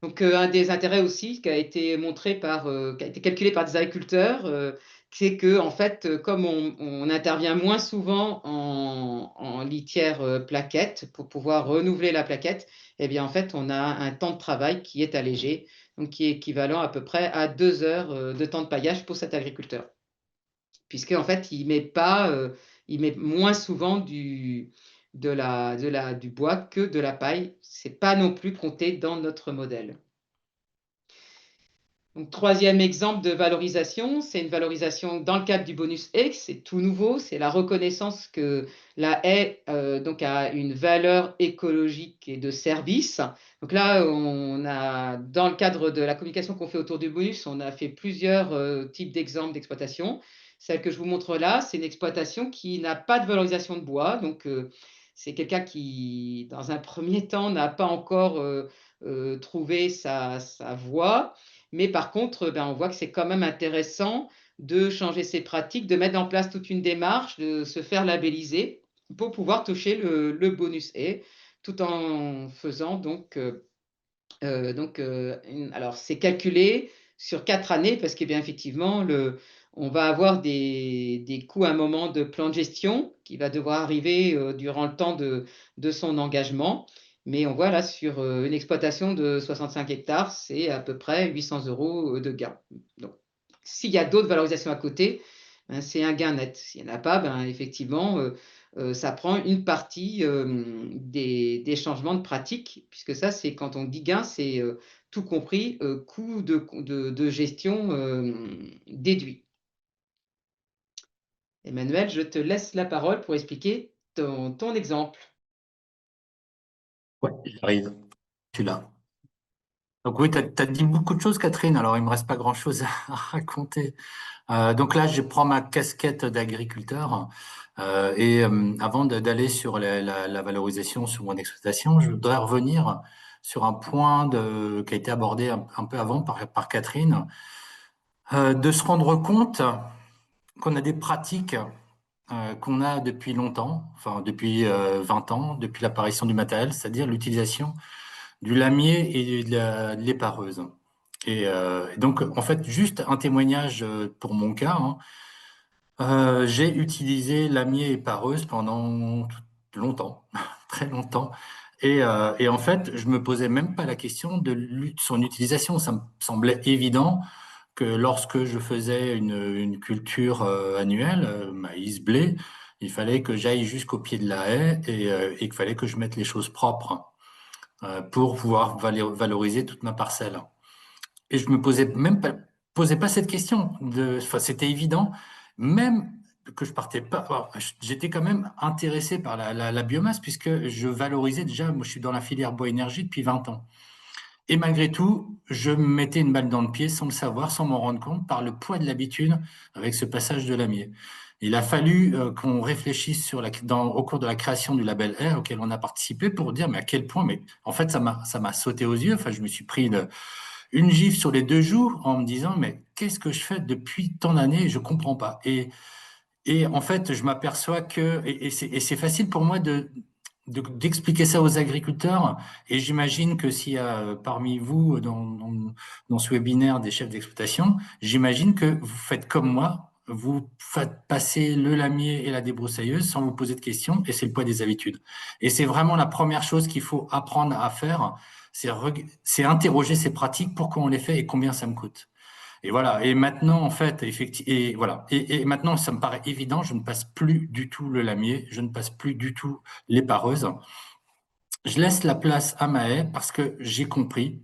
Donc, un des intérêts aussi qui a été qui a été calculé par des agriculteurs, c'est que, en fait, comme on intervient moins souvent en litière plaquette pour pouvoir renouveler la plaquette, eh bien, en fait, on a un temps de travail qui est allégé, donc qui est équivalent à peu près à 2 heures de temps de paillage pour cet agriculteur. Puisqu'en fait, il met moins souvent du bois que de la paille. Ce n'est pas non plus compté dans notre modèle. Donc, troisième exemple de valorisation, c'est une valorisation dans le cadre du bonus X, c'est tout nouveau, c'est la reconnaissance que la haie donc a une valeur écologique et de service. Donc là, dans le cadre de la communication qu'on fait autour du bonus, on a fait plusieurs types d'exemples d'exploitation. Celle que je vous montre là, c'est une exploitation qui n'a pas de valorisation de bois. Donc, c'est quelqu'un qui, dans un premier temps, n'a pas encore trouvé sa voie. Mais par contre, on voit que c'est quand même intéressant de changer ses pratiques, de mettre en place toute une démarche, de se faire labelliser pour pouvoir toucher le bonus et tout en faisant alors c'est calculé sur 4 années parce que bien effectivement on va avoir des coûts à un moment de plan de gestion qui va devoir arriver durant le temps de son engagement. Mais on voit là sur une exploitation de 65 hectares, c'est à peu près 800 € de gain. Donc, s'il y a d'autres valorisations à côté, ben, c'est un gain net. S'il n'y en a pas, ben, effectivement, ça prend une partie des changements de pratique, puisque ça, c'est quand on dit gain, c'est tout compris, coût de gestion déduit. Emmanuel, je te laisse la parole pour expliquer ton exemple. Ouais, j'arrive. Tu l'as. Donc oui, tu as dit beaucoup de choses, Catherine. Alors, il me reste pas grand-chose à raconter. Donc là, je prends ma casquette d'agriculteur. Avant d'aller sur la valorisation sur mon exploitation, je voudrais revenir sur un point qui a été abordé un peu avant par Catherine, de se rendre compte qu'on a des pratiques qu'on a depuis longtemps, enfin depuis 20 ans, depuis l'apparition du matériel, c'est-à-dire l'utilisation du lamier et de l'épareuse. Donc, en fait, juste un témoignage pour mon cas, hein. J'ai utilisé lamier et pareuse pendant longtemps, très longtemps. Et en fait, je me posais même pas la question de son utilisation. Ça me semblait évident que lorsque je faisais une culture annuelle, maïs, blé, il fallait que j'aille jusqu'au pied de la haie et qu'il fallait que je mette les choses propres pour pouvoir valoriser toute ma parcelle. Et je me posais pas cette question. Enfin, c'était évident, même que je partais pas. Alors, j'étais quand même intéressé par la biomasse puisque je valorisais déjà. Moi, je suis dans la filière bois énergie depuis 20 ans. Et malgré tout, je me mettais une balle dans le pied sans le savoir, sans m'en rendre compte, par le poids de l'habitude avec ce passage de lamier. Il a fallu qu'on réfléchisse au cours de la création du label R auquel on a participé pour dire mais à quel point, mais en fait ça m'a sauté aux yeux. Enfin, je me suis pris une gifle sur les deux joues en me disant mais qu'est-ce que je fais depuis tant d'années? Je comprends pas. Et en fait, je m'aperçois et c'est facile pour moi d'expliquer ça aux agriculteurs. Et j'imagine que s'il y a parmi vous dans ce webinaire des chefs d'exploitation, j'imagine que vous faites comme moi. Vous faites passer le lamier et la débroussailleuse sans vous poser de questions, et c'est le poids des habitudes. Et c'est vraiment la première chose qu'il faut apprendre à faire, c'est interroger ces pratiques, pourquoi on les fait et combien ça me coûte. Et voilà. Et maintenant, en fait, effectivement, et voilà. Et maintenant, ça me paraît évident, je ne passe plus du tout le lamier, je ne passe plus du tout les pareuses. Je laisse la place à ma haie parce que j'ai compris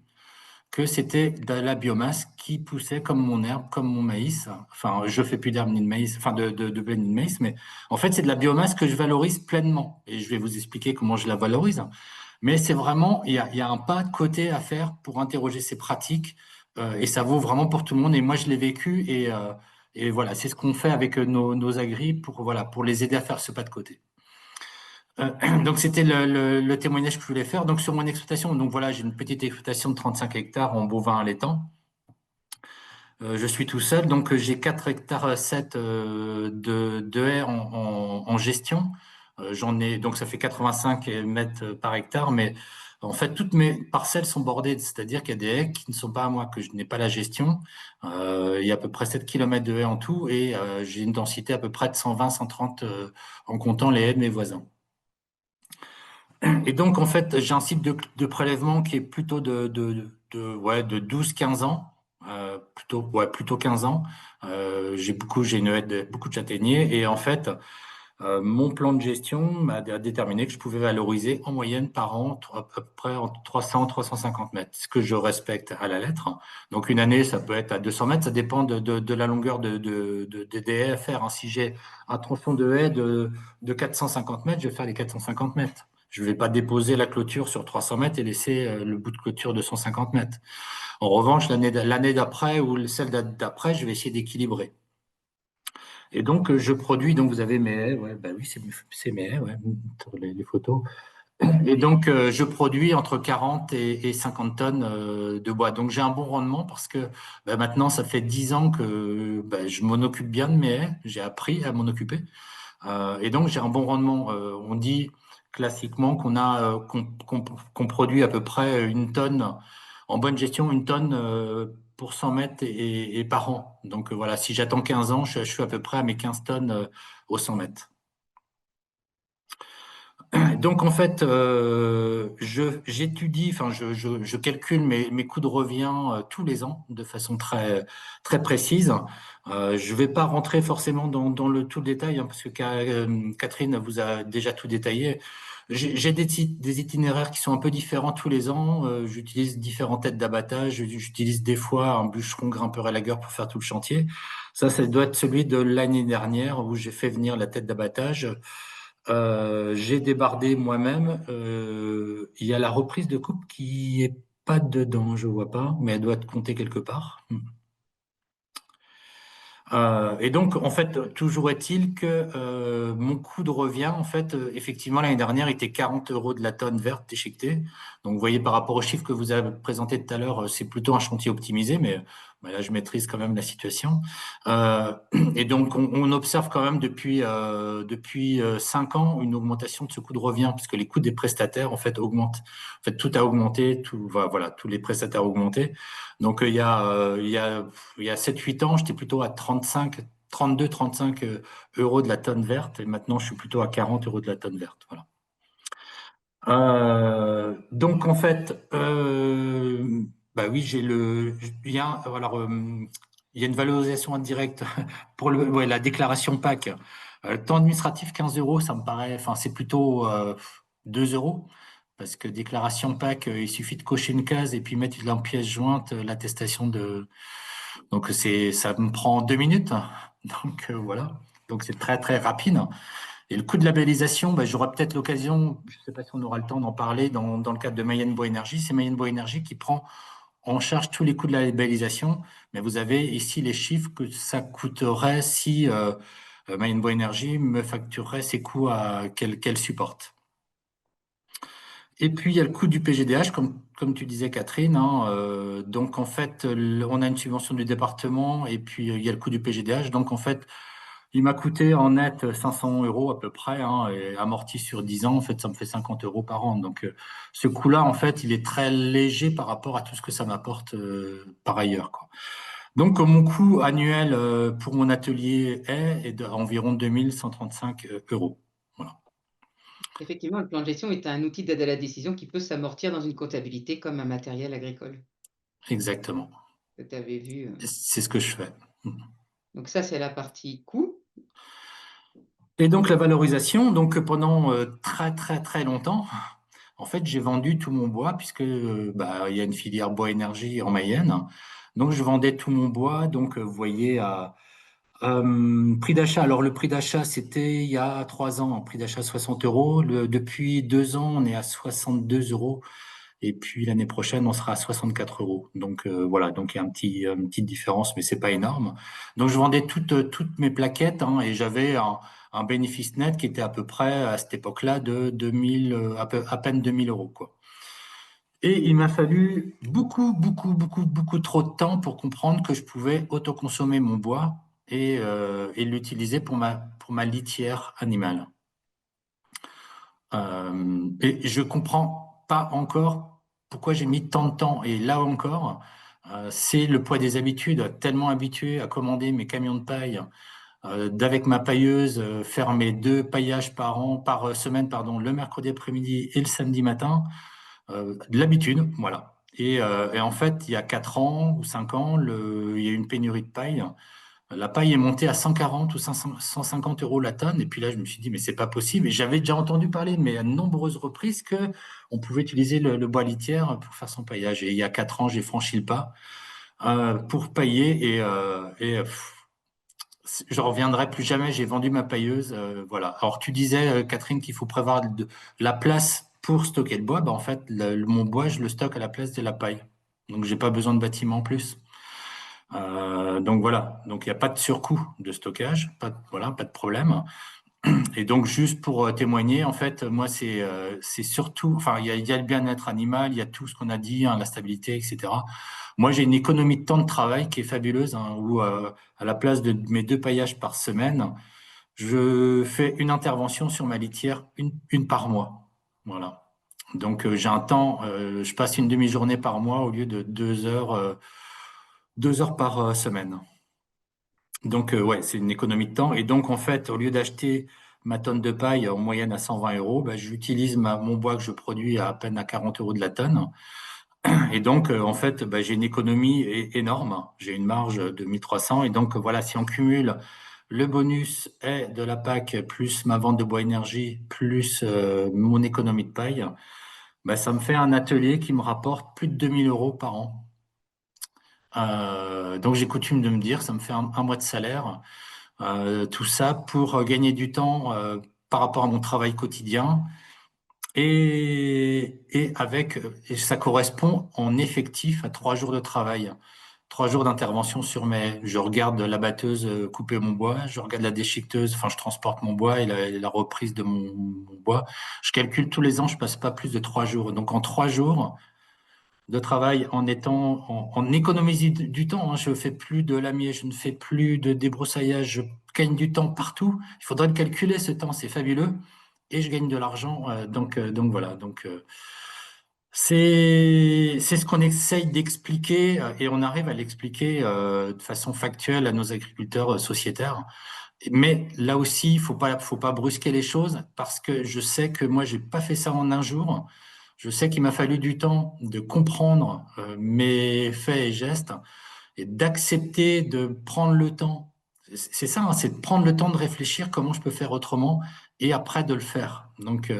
que c'était de la biomasse qui poussait comme mon herbe, comme mon maïs. Enfin, je fais plus d'herbe ni de maïs, enfin de blé ni de maïs, mais en fait, c'est de la biomasse que je valorise pleinement. Et je vais vous expliquer comment je la valorise. Mais c'est vraiment, il y a un pas de côté à faire pour interroger ces pratiques, et ça vaut vraiment pour tout le monde. Et moi, je l'ai vécu, et voilà, c'est ce qu'on fait avec nos agris pour, voilà, pour les aider à faire ce pas de côté. Donc, c'était le témoignage que je voulais faire. Donc, sur mon exploitation, donc voilà, j'ai une petite exploitation de 35 hectares en bovin allaitant. Je suis tout seul, donc j'ai 4 hectares 7 de haies en gestion. Donc ça fait 85 mètres par hectare, mais en fait, toutes mes parcelles sont bordées, c'est-à-dire qu'il y a des haies qui ne sont pas à moi, que je n'ai pas la gestion. Il y a à peu près 7 km de haies en tout, et j'ai une densité à peu près de 120-130 en comptant les haies de mes voisins. Et donc, en fait, j'ai un cycle de prélèvement qui est plutôt ouais, de 12-15 ans, plutôt 15 ans. J'ai une haie beaucoup de châtaigniers, et en fait, mon plan de gestion m'a déterminé que je pouvais valoriser en moyenne par an à peu près entre 300-350 mètres, ce que je respecte à la lettre. Donc, une année, ça peut être à 200 mètres, ça dépend de la longueur des haies à faire, hein. Si j'ai un tronçon de haie de 450 mètres, je vais faire les 450 mètres. Je ne vais pas déposer la clôture sur 300 mètres et laisser le bout de clôture de 150 mètres. En revanche, l'année d'après ou celle d'après, je vais essayer d'équilibrer. Et donc, je produis, donc vous avez mes haies, ouais, bah oui, c'est mes haies, ouais, sur les photos. Et donc, je produis entre 40 et 50 tonnes de bois. Donc, j'ai un bon rendement parce que bah, maintenant, ça fait 10 ans que bah, je m'en occupe bien de mes haies. J'ai appris à m'en occuper. Et donc, j'ai un bon rendement. On dit classiquement qu'on produit à peu près une tonne, en bonne gestion, une tonne pour 100 mètres et par an. Donc voilà, si j'attends 15 ans, je suis à peu près à mes 15 tonnes au 100 mètres. Donc en fait, j'étudie, enfin je calcule mes coûts de revient tous les ans de façon très précise. Je vais pas rentrer forcément dans tout le détail, hein, parce que Catherine vous a déjà tout détaillé. J'ai des itinéraires qui sont un peu différents tous les ans. J'utilise différentes têtes d'abattage. J'utilise des fois un bûcheron grimpeur à la gueule pour faire tout le chantier. Ça doit être celui de l'année dernière où j'ai fait venir la tête d'abattage. J'ai débardé moi-même. Il y a la reprise de coupe qui est pas dedans, je vois pas, mais elle doit être comptée quelque part. Et donc, en fait, toujours est-il que mon coût de revient, en fait, effectivement, l'année dernière, était 40 euros de la tonne verte déchiquetée. Donc, vous voyez, par rapport aux chiffres que vous avez présentés tout à l'heure, c'est plutôt un chantier optimisé, mais là, je maîtrise quand même la situation. Et donc, on observe quand même depuis 5 ans une augmentation de ce coût de revient, puisque les coûts des prestataires, en fait, augmentent. En fait, tout a augmenté, voilà, tous les prestataires ont augmenté. Donc, il y a 7-8 ans, j'étais plutôt à 32-35 euros de la tonne verte, et maintenant, je suis plutôt à 40 euros de la tonne verte. Voilà. Donc, en fait, bah oui, il y a une valorisation indirecte pour la déclaration PAC. Le temps administratif, 15 euros, ça me paraît, enfin, c'est plutôt 2 euros. Parce que déclaration PAC, il suffit de cocher une case et puis mettre en pièce jointe l'attestation de. Donc ça me prend 2 minutes. Donc voilà. Donc c'est très rapide. Et le coût de labellisation, bah, j'aurai peut-être l'occasion, je ne sais pas si on aura le temps d'en parler dans le cadre de Mayenne Bois Énergie. C'est Mayenne Bois Énergie qui prend en charge tous les coûts de la labellisation. Mais vous avez ici les chiffres que ça coûterait si Mayenne Bois Énergie me facturerait ses coûts qu'elle supporte. Et puis, il y a le coût du PGDH, comme tu disais, Catherine, hein. Donc, en fait, on a une subvention du département et puis il y a le coût du PGDH. Donc, en fait, il m'a coûté en net 500 euros à peu près, hein, et amorti sur 10 ans, en fait, ça me fait 50 euros par an. Donc, ce coût-là, en fait, il est très léger par rapport à tout ce que ça m'apporte par ailleurs, quoi. Donc, mon coût annuel pour mon atelier est d'environ 2135 euros. Voilà, Effectivement, le plan de gestion est un outil d'aide à la décision qui peut s'amortir dans une comptabilité comme un matériel agricole exactement. que tu avais vu. C'est ce que je fais. Donc ça, c'est la partie coût. Et donc la valorisation, donc pendant très longtemps, en fait, j'ai vendu tout mon bois puisque bah, il y a une filière bois énergie en Mayenne. Donc je vendais tout mon bois. Donc vous voyez à prix d'achat. Alors le prix d'achat, c'était il y a 3 ans, un prix d'achat 60 euros. Depuis 2 ans, on est à 62 euros. Et puis l'année prochaine, on sera à 64 euros. Donc voilà, donc il y a une petite différence, mais c'est pas énorme. Donc je vendais toutes mes plaquettes, hein, et j'avais un bénéfice net qui était à peu près à cette époque-là de 2000, à peine 2000 euros, quoi. Et il m'a fallu beaucoup trop de temps pour comprendre que je pouvais autoconsommer mon bois et l'utiliser pour ma litière animale. Et je comprends pas encore pourquoi j'ai mis tant de temps. Et là encore, c'est le poids des habitudes. Tellement habitué à commander mes camions de paille, d'avec ma pailleuse, faire mes 2 paillages par semaine, pardon, le mercredi après-midi et le samedi matin, de l'habitude, voilà. Et en fait, il y a 4 ans ou 5 ans, il y a eu une pénurie de paille. La paille est montée à 140 ou 500 150 euros la tonne. Et puis là, je me suis dit, mais c'est pas possible. Et j'avais déjà entendu parler, mais à de nombreuses reprises, que on pouvait utiliser le bois litière pour faire son paillage. Et il y a 4 ans, j'ai franchi le pas pour pailler. Je reviendrai plus jamais. J'ai vendu ma pailleuse. Voilà. Alors, tu disais, Catherine, qu'il faut prévoir de la place pour stocker le bois. Bah, en fait, mon bois, je le stocke à la place de la paille. Donc, j'ai pas besoin de bâtiment en plus. Donc voilà, donc il n'y a pas de surcoût de stockage, voilà, pas de problème. Et donc juste pour témoigner, en fait, moi c'est surtout, enfin il y a le bien-être animal, il y a tout ce qu'on a dit, hein, la stabilité, etc. Moi j'ai une économie de temps de travail qui est fabuleuse, hein, où à la place de mes 2 paillages par semaine, je fais une intervention sur ma litière, une par mois. Voilà. Donc j'ai un temps, je passe une demi-journée par mois au lieu de 2 heures 2 heures par semaine. Donc, ouais, c'est une économie de temps. Et donc, en fait, au lieu d'acheter ma tonne de paille en moyenne à 120 euros, bah, j'utilise mon bois que je produis à peine à 40 euros de la tonne. Et donc, en fait, bah, j'ai une économie énorme. J'ai une marge de 1300. Et donc, voilà, si on cumule le bonus est de la PAC plus ma vente de bois énergie plus mon économie de paille, bah, ça me fait un atelier qui me rapporte plus de 2000 euros par an. Donc, j'ai coutume de me dire, ça me fait un mois de salaire. Tout ça pour gagner du temps par rapport à mon travail quotidien et ça correspond en effectif à 3 jours de travail, 3 jours d'intervention sur mes. Je regarde la batteuse couper mon bois, je regarde la déchiqueteuse, enfin je transporte mon bois et la reprise de mon bois. Je calcule tous les ans, je passe pas plus de 3 jours. Donc en 3 jours de travail en économisant du temps. Hein. Je fais plus de lamier, je ne fais plus de débroussaillage, je gagne du temps partout. Il faudrait le calculer ce temps, c'est fabuleux. Et je gagne de l'argent. Donc voilà. C'est ce qu'on essaye d'expliquer et on arrive à l'expliquer de façon factuelle à nos agriculteurs sociétaires. Mais là aussi, faut pas brusquer les choses parce que je sais que moi, j'ai pas fait ça en un jour. Je sais qu'il m'a fallu du temps de comprendre mes faits et gestes et d'accepter de prendre le temps. C'est ça, hein, c'est de prendre le temps de réfléchir comment je peux faire autrement et après de le faire. Donc,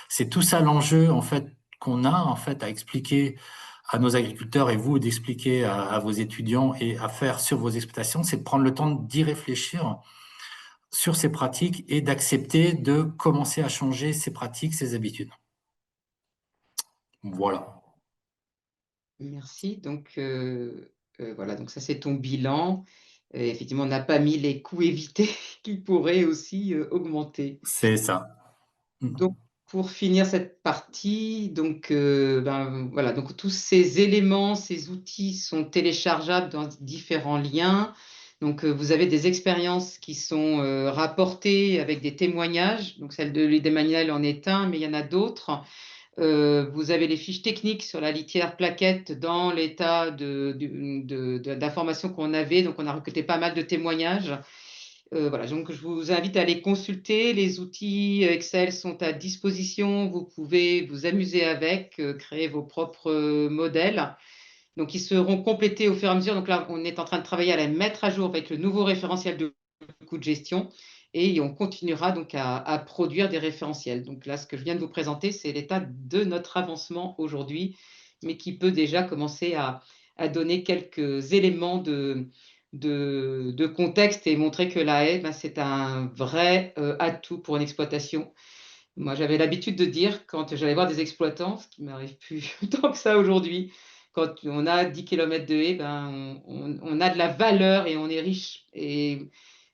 c'est tout ça l'enjeu en fait qu'on a en fait à expliquer à nos agriculteurs et vous d'expliquer à vos étudiants et à faire sur vos exploitations, c'est de prendre le temps d'y réfléchir sur ces pratiques et d'accepter de commencer à changer ces pratiques, ces habitudes. Voilà. Merci. Donc, voilà, donc ça, c'est ton bilan. Effectivement, on n'a pas mis les coûts évités qui pourraient aussi augmenter. C'est ça. Donc, pour finir cette partie, donc, voilà, donc tous ces éléments, ces outils sont téléchargeables dans différents liens. Donc, vous avez des expériences qui sont rapportées avec des témoignages. Donc, celle de Lydie Manuel en est un, mais il y en a d'autres. Vous avez les fiches techniques sur la litière plaquette dans l'état d'information qu'on avait. Donc, on a recueilli pas mal de témoignages. Voilà, donc je vous invite à les consulter. Les outils Excel sont à disposition. Vous pouvez vous amuser avec, créer vos propres modèles. Donc, ils seront complétés au fur et à mesure. Donc là, on est en train de travailler à les mettre à jour avec le nouveau référentiel de coût de gestion et on continuera donc à produire des référentiels. Donc là, ce que je viens de vous présenter, c'est l'état de notre avancement aujourd'hui, mais qui peut déjà commencer à donner quelques éléments de contexte et montrer que la haie, c'est un vrai atout pour une exploitation. Moi, j'avais l'habitude de dire, quand j'allais voir des exploitants, ce qui m'arrive plus tant que ça aujourd'hui, quand on a 10 km de haies, on a de la valeur et on est riche.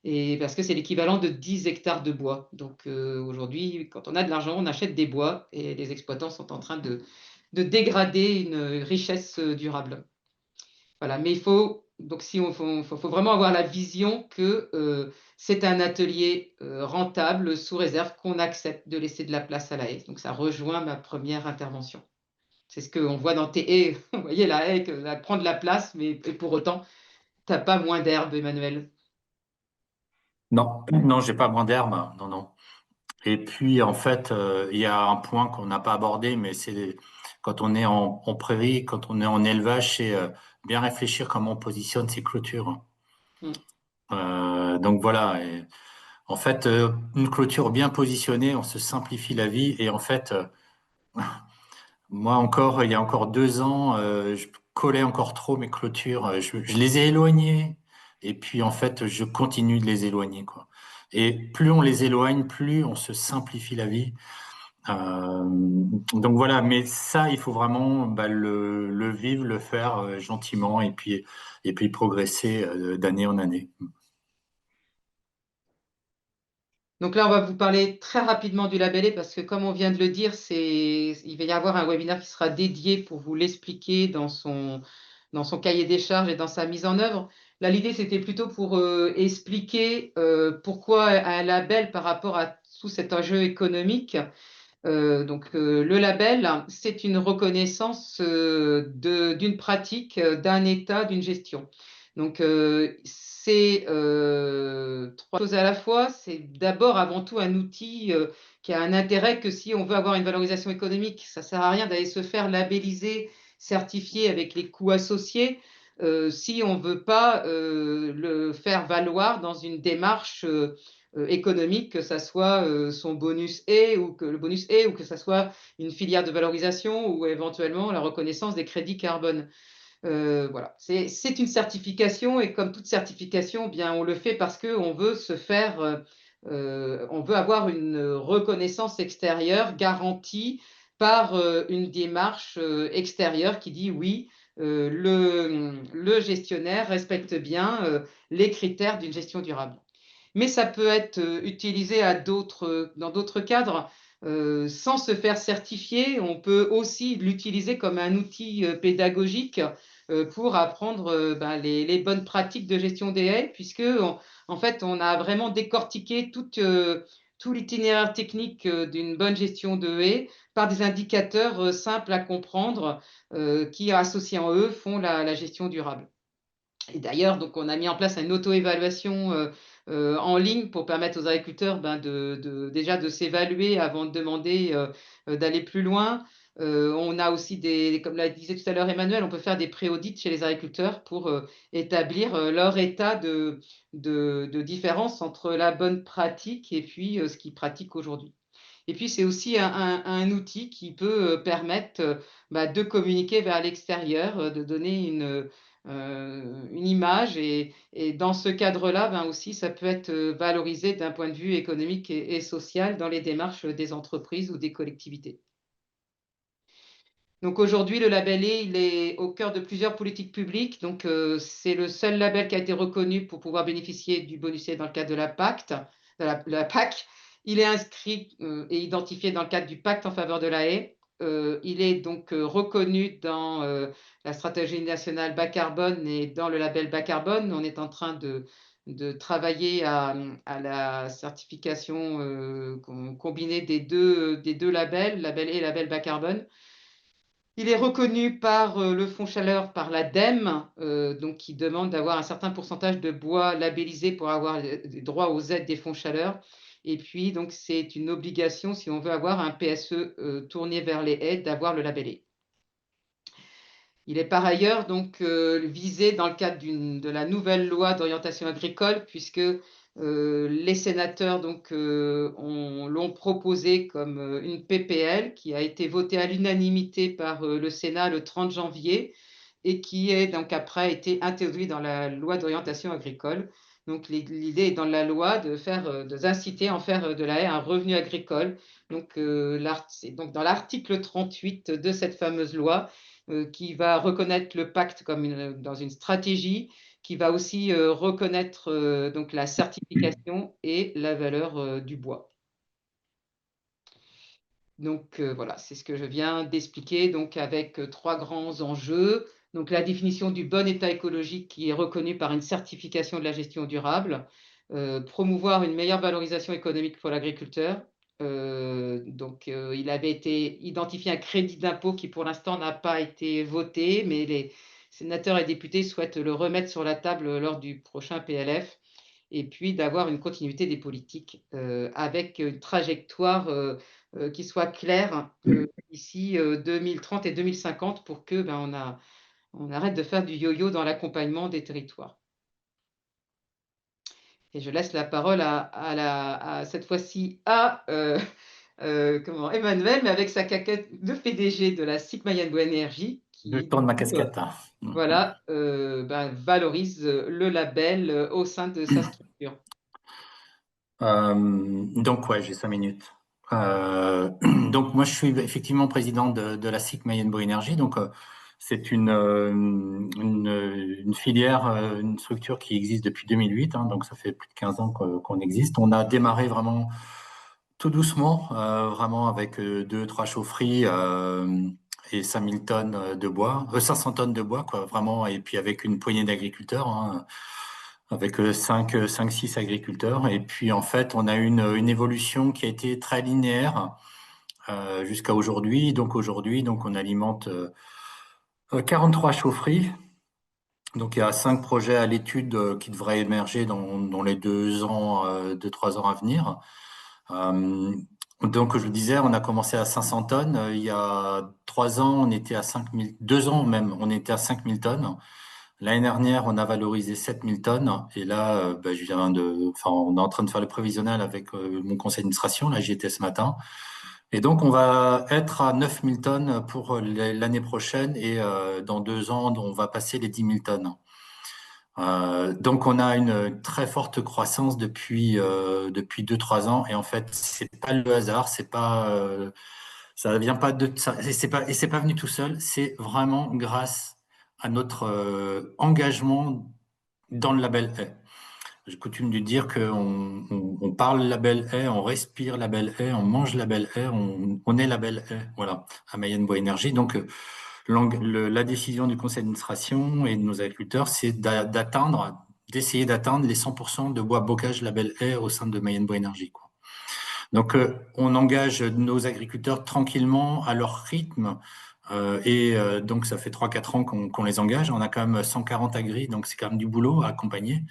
Et parce que c'est l'équivalent de 10 hectares de bois. Donc aujourd'hui, quand on a de l'argent, on achète des bois et les exploitants sont en train de dégrader une richesse durable. Voilà, mais il faut, donc si on, faut vraiment avoir la vision que c'est un atelier rentable sous réserve qu'on accepte de laisser de la place à la haie. Donc ça rejoint ma première intervention. C'est ce qu'on voit dans tes haies. Vous voyez, la haie, elle prend de la place, mais et pour autant, tu n'as pas moins d'herbe, Emmanuel. Non, non, j'ai pas moins d'herbe. Non, non. Et puis, en fait, il y a un point qu'on n'a pas abordé, mais c'est quand on est en prairie, quand on est en élevage, c'est bien réfléchir comment on positionne ses clôtures. Mm. Donc voilà. Et en fait, une clôture bien positionnée, on se simplifie la vie. Et en fait, moi encore, il y a encore 2 ans, je collais encore trop mes clôtures. Je les ai éloignées. Et puis, en fait, je continue de les éloigner, quoi. Et plus on les éloigne, plus on se simplifie la vie. Donc voilà, mais ça, il faut vraiment le vivre, le faire gentiment et puis progresser d'année en année. Donc là, on va vous parler très rapidement du labellé parce que comme on vient de le dire, il va y avoir un webinaire qui sera dédié pour vous l'expliquer dans son cahier des charges et dans sa mise en œuvre. Là, l'idée, c'était plutôt pour expliquer pourquoi un label par rapport à tout cet enjeu économique. Le label, c'est une reconnaissance d'une pratique, d'un état, d'une gestion. Donc, c'est trois choses à la fois. C'est d'abord, avant tout, un outil qui a un intérêt que si on veut avoir une valorisation économique. Ça ne sert à rien d'aller se faire labelliser, certifier avec les coûts associés si on ne veut pas le faire valoir dans une démarche économique, que ça soit son bonus et ou que le bonus est, ou que ça soit une filière de valorisation ou éventuellement la reconnaissance des crédits carbone. Voilà, c'est une certification et comme toute certification, bien on le fait parce que on veut se faire, on veut avoir une reconnaissance extérieure garantie par une démarche extérieure qui dit oui, le gestionnaire respecte bien les critères d'une gestion durable. Mais ça peut être utilisé dans d'autres cadres. Sans se faire certifier, on peut aussi l'utiliser comme un outil pédagogique pour apprendre les bonnes pratiques de gestion des haies, puisque en fait, on a vraiment décortiqué tout l'itinéraire technique d'une bonne gestion de haies par des indicateurs simples à comprendre qui, associés en eux, font la gestion durable. Et d'ailleurs, donc, on a mis en place une auto-évaluation en ligne pour permettre aux agriculteurs déjà de s'évaluer avant de demander d'aller plus loin. On a aussi comme l'a disait tout à l'heure Emmanuel, on peut faire des pré-audits chez les agriculteurs pour établir leur état de différence entre la bonne pratique et puis ce qu'ils pratiquent aujourd'hui. Et puis, c'est aussi un outil qui peut permettre de communiquer vers l'extérieur, de donner une image. Et dans ce cadre-là, aussi, ça peut être valorisé d'un point de vue économique et social dans les démarches des entreprises ou des collectivités. Donc aujourd'hui, le label E, il est au cœur de plusieurs politiques publiques. Donc c'est le seul label qui a été reconnu pour pouvoir bénéficier du bonus E dans le cadre de la PAC. Il est inscrit et identifié dans le cadre du pacte en faveur de la haie. Il est donc reconnu dans la stratégie nationale bas carbone et dans le label bas carbone. On est en train de travailler à la certification combinée des deux labels, label E et label bas carbone. Il est reconnu par le Fonds Chaleur, par l'ADEME, donc qui demande d'avoir un certain pourcentage de bois labellisé pour avoir droit aux aides des fonds Chaleur. Et puis, donc, c'est une obligation, si on veut avoir un PSE tourné vers les haies, d'avoir le labellé. Il est par ailleurs donc visé dans le cadre de la nouvelle loi d'orientation agricole, puisque les sénateurs l'ont proposé comme une PPL qui a été votée à l'unanimité par le Sénat le 30 janvier et qui est donc après été introduite dans la loi d'orientation agricole. Donc l'idée est dans la loi d'inciter à en faire de la haie un revenu agricole. Donc, donc dans l'article 38 de cette fameuse loi, qui va reconnaître le pacte comme dans une stratégie, qui va aussi reconnaître donc la certification et la valeur du bois. Donc voilà, c'est ce que je viens d'expliquer, donc avec trois grands enjeux. Donc la définition du bon état écologique qui est reconnu par une certification de la gestion durable, promouvoir une meilleure valorisation économique pour l'agriculteur. Il avait été identifié un crédit d'impôt qui pour l'instant n'a pas été voté, mais les sénateurs et députés souhaitent le remettre sur la table lors du prochain PLF. Et puis d'avoir une continuité des politiques avec une trajectoire qui soit claire d'ici 2030 et 2050 pour que on arrête de faire du yo-yo dans l'accompagnement des territoires. Et je laisse la parole à cette fois-ci à Emmanuel, mais avec sa casquette de PDG de la SIC Mayenne Bois Énergie, Je qui tourne ma casquette. voilà, valorise le label au sein de sa structure. Donc, ouais, j'ai 5 minutes. Donc, moi, je suis effectivement président de la SIC Mayenne Bois Énergie. Donc, c'est une filière, une structure qui existe depuis 2008. Donc, ça fait plus de 15 ans qu'on existe. On a démarré vraiment tout doucement, vraiment avec 2-3 chaufferies et 5000 tonnes de bois, 500 tonnes de bois, quoi, vraiment, et puis avec une poignée d'agriculteurs, avec 5-6 agriculteurs. Et puis, en fait, on a eu une évolution qui a été très linéaire jusqu'à aujourd'hui. Donc, aujourd'hui, on alimente 43 chaufferies Donc il y a 5 projets à l'étude qui devraient émerger dans les 2 ans, 2, 3 ans à venir. Donc je le disais, on a commencé à 500 tonnes. Il y a 3 ans, on était à 5000, 2 ans même, on était à 5000 tonnes. L'année dernière, on a valorisé 7000 tonnes. Et là, on est en train de faire le prévisionnel avec mon conseil d'administration. Là, j'y étais ce matin. Et donc, on va être à 9000 tonnes pour l'année prochaine. Et dans 2 ans, on va passer les 10 000 tonnes. Donc, on a une très forte croissance depuis 2, 3 ans. Et en fait, c'est pas le hasard, ça vient pas de ça, et c'est pas venu tout seul. C'est vraiment grâce à notre engagement dans le label A. J'ai coutume de dire qu'on parle label A, on respire label A, on mange label A, on est label A, voilà, à Mayenne Bois Énergie. Donc, la décision du conseil d'administration et de nos agriculteurs, c'est d'essayer d'atteindre les 100% de bois bocage label A au sein de Mayenne Bois Énergie, quoi. Donc, on engage nos agriculteurs tranquillement à leur rythme. Donc, ça fait 3, 4 ans qu'on les engage. On a quand même 140 agris, donc c'est quand même du boulot à accompagner.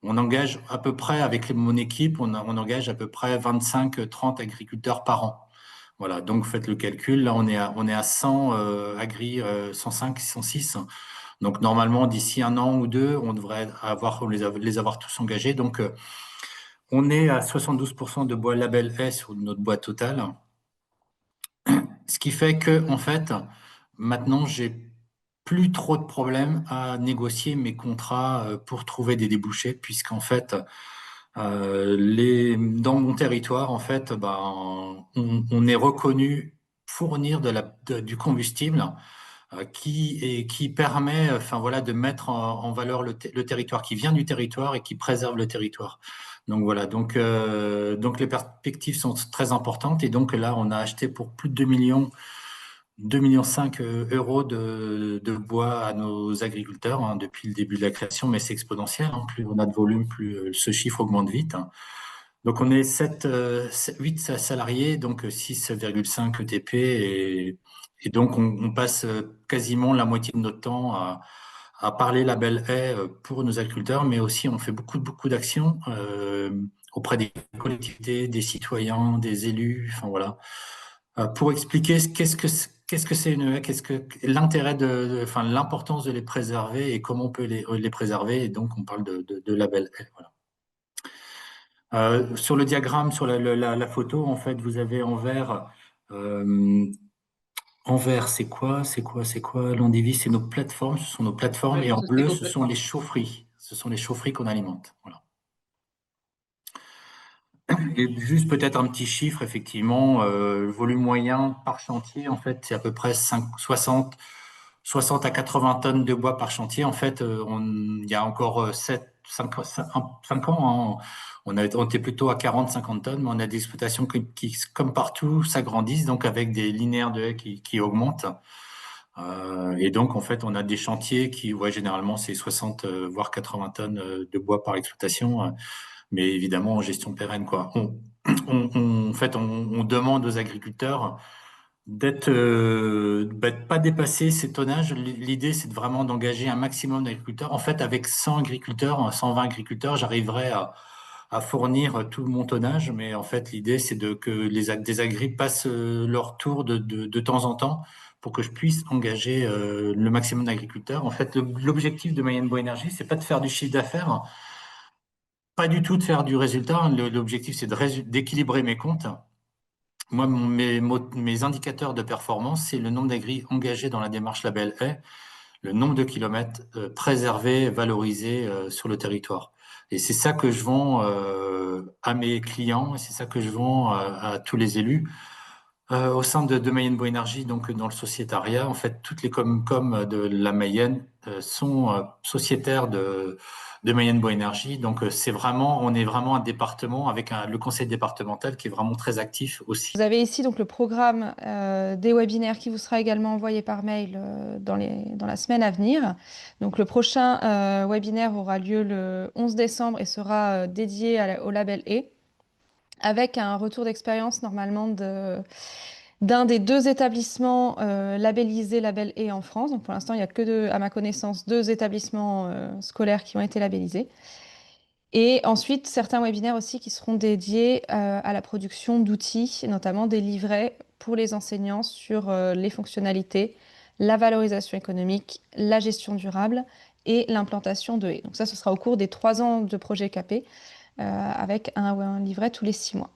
On engage à peu près, avec mon équipe, on engage à peu près 25, 30 agriculteurs par an. Voilà, donc faites le calcul. Là, on est à 100 agri, 105, 106. Donc normalement, d'ici 1 an ou 2, on devrait les avoir tous engagés. Donc on est à 72% de bois label S sur notre bois total. Ce qui fait que, en fait, maintenant, j'ai plus trop de problèmes à négocier mes contrats pour trouver des débouchés, puisqu'en fait, dans mon territoire, en fait, on est reconnu fournir du combustible qui permet, enfin voilà, de mettre en valeur le territoire, qui vient du territoire et qui préserve le territoire. Donc voilà, donc les perspectives sont très importantes, et donc là, on a acheté pour plus de 2,5 millions euros de bois à nos agriculteurs, hein, depuis le début de la création, mais c'est exponentiel, hein. Plus on a de volume, plus ce chiffre augmente vite, hein. Donc on est 8 salariés, donc 6,5 ETP, et donc on passe quasiment la moitié de notre temps à parler label A pour nos agriculteurs, mais aussi on fait beaucoup d'actions auprès des collectivités, des citoyens, des élus, enfin voilà, pour expliquer qu'est-ce que c'est une haie, qu'est-ce que l'intérêt enfin l'importance de les préserver et comment on peut les préserver. Et donc on parle de label A, voilà. Sur le diagramme, sur la photo, en fait, vous avez en vert, c'est quoi? L'endivis, c'est nos plateformes, ce sont nos plateformes, Oui, et en ça c'est bleu, ce sont complètement. les chaufferies. Ce sont les chaufferies qu'on alimente. Voilà. Et juste peut-être un petit chiffre, effectivement, le volume moyen par chantier, en fait, c'est à peu près 60 à 80 tonnes de bois par chantier. En fait, il y a encore 5 ans, hein, on était plutôt à 40, 50 tonnes, mais on a des exploitations qui, comme partout, s'agrandissent, donc avec des linéaires de haies qui augmentent. Et donc, en fait, on a des chantiers qui, ouais, généralement, c'est 60, voire 80 tonnes de bois par exploitation, mais évidemment en gestion pérenne, quoi. En fait, on demande aux agriculteurs de pas dépasser ces tonnages. L'idée, c'est vraiment d'engager un maximum d'agriculteurs. En fait, avec 100 agriculteurs, 120 agriculteurs, j'arriverai à fournir tout mon tonnage. Mais en fait, l'idée, c'est que des agris passent leur tour de temps en temps pour que je puisse engager le maximum d'agriculteurs. En fait, l'objectif de Mayenne Bois Énergie, c'est pas de faire du chiffre d'affaires, pas du tout de faire du résultat. L'objectif, c'est d'équilibrer mes comptes. Moi, mes indicateurs de performance, c'est le nombre d'agris engagés dans la démarche label A, le nombre de kilomètres préservés, valorisés sur le territoire. Et c'est ça que je vends à mes clients, et c'est ça que je vends à tous les élus. Au sein de Mayenne Bois Énergie, donc dans le sociétariat, en fait, toutes les com de la Mayenne sont sociétaires de Mayenne Bois Énergie. Donc, on est vraiment un département avec le conseil départemental qui est vraiment très actif aussi. Vous avez ici donc le programme des webinaires qui vous sera également envoyé par mail dans la semaine à venir. Donc le prochain webinaire aura lieu le 11 décembre et sera dédié au label E, avec un retour d'expérience normalement d'un des deux établissements labellisés Label E en France. Donc pour l'instant, il n'y a que à ma connaissance, deux établissements scolaires qui ont été labellisés. Et ensuite, certains webinaires aussi qui seront dédiés à la production d'outils, et notamment des livrets pour les enseignants sur les fonctionnalités, la valorisation économique, la gestion durable et l'implantation de haies. Donc ça, ce sera au cours des 3 ans de projet CAPé avec un livret tous les 6 mois.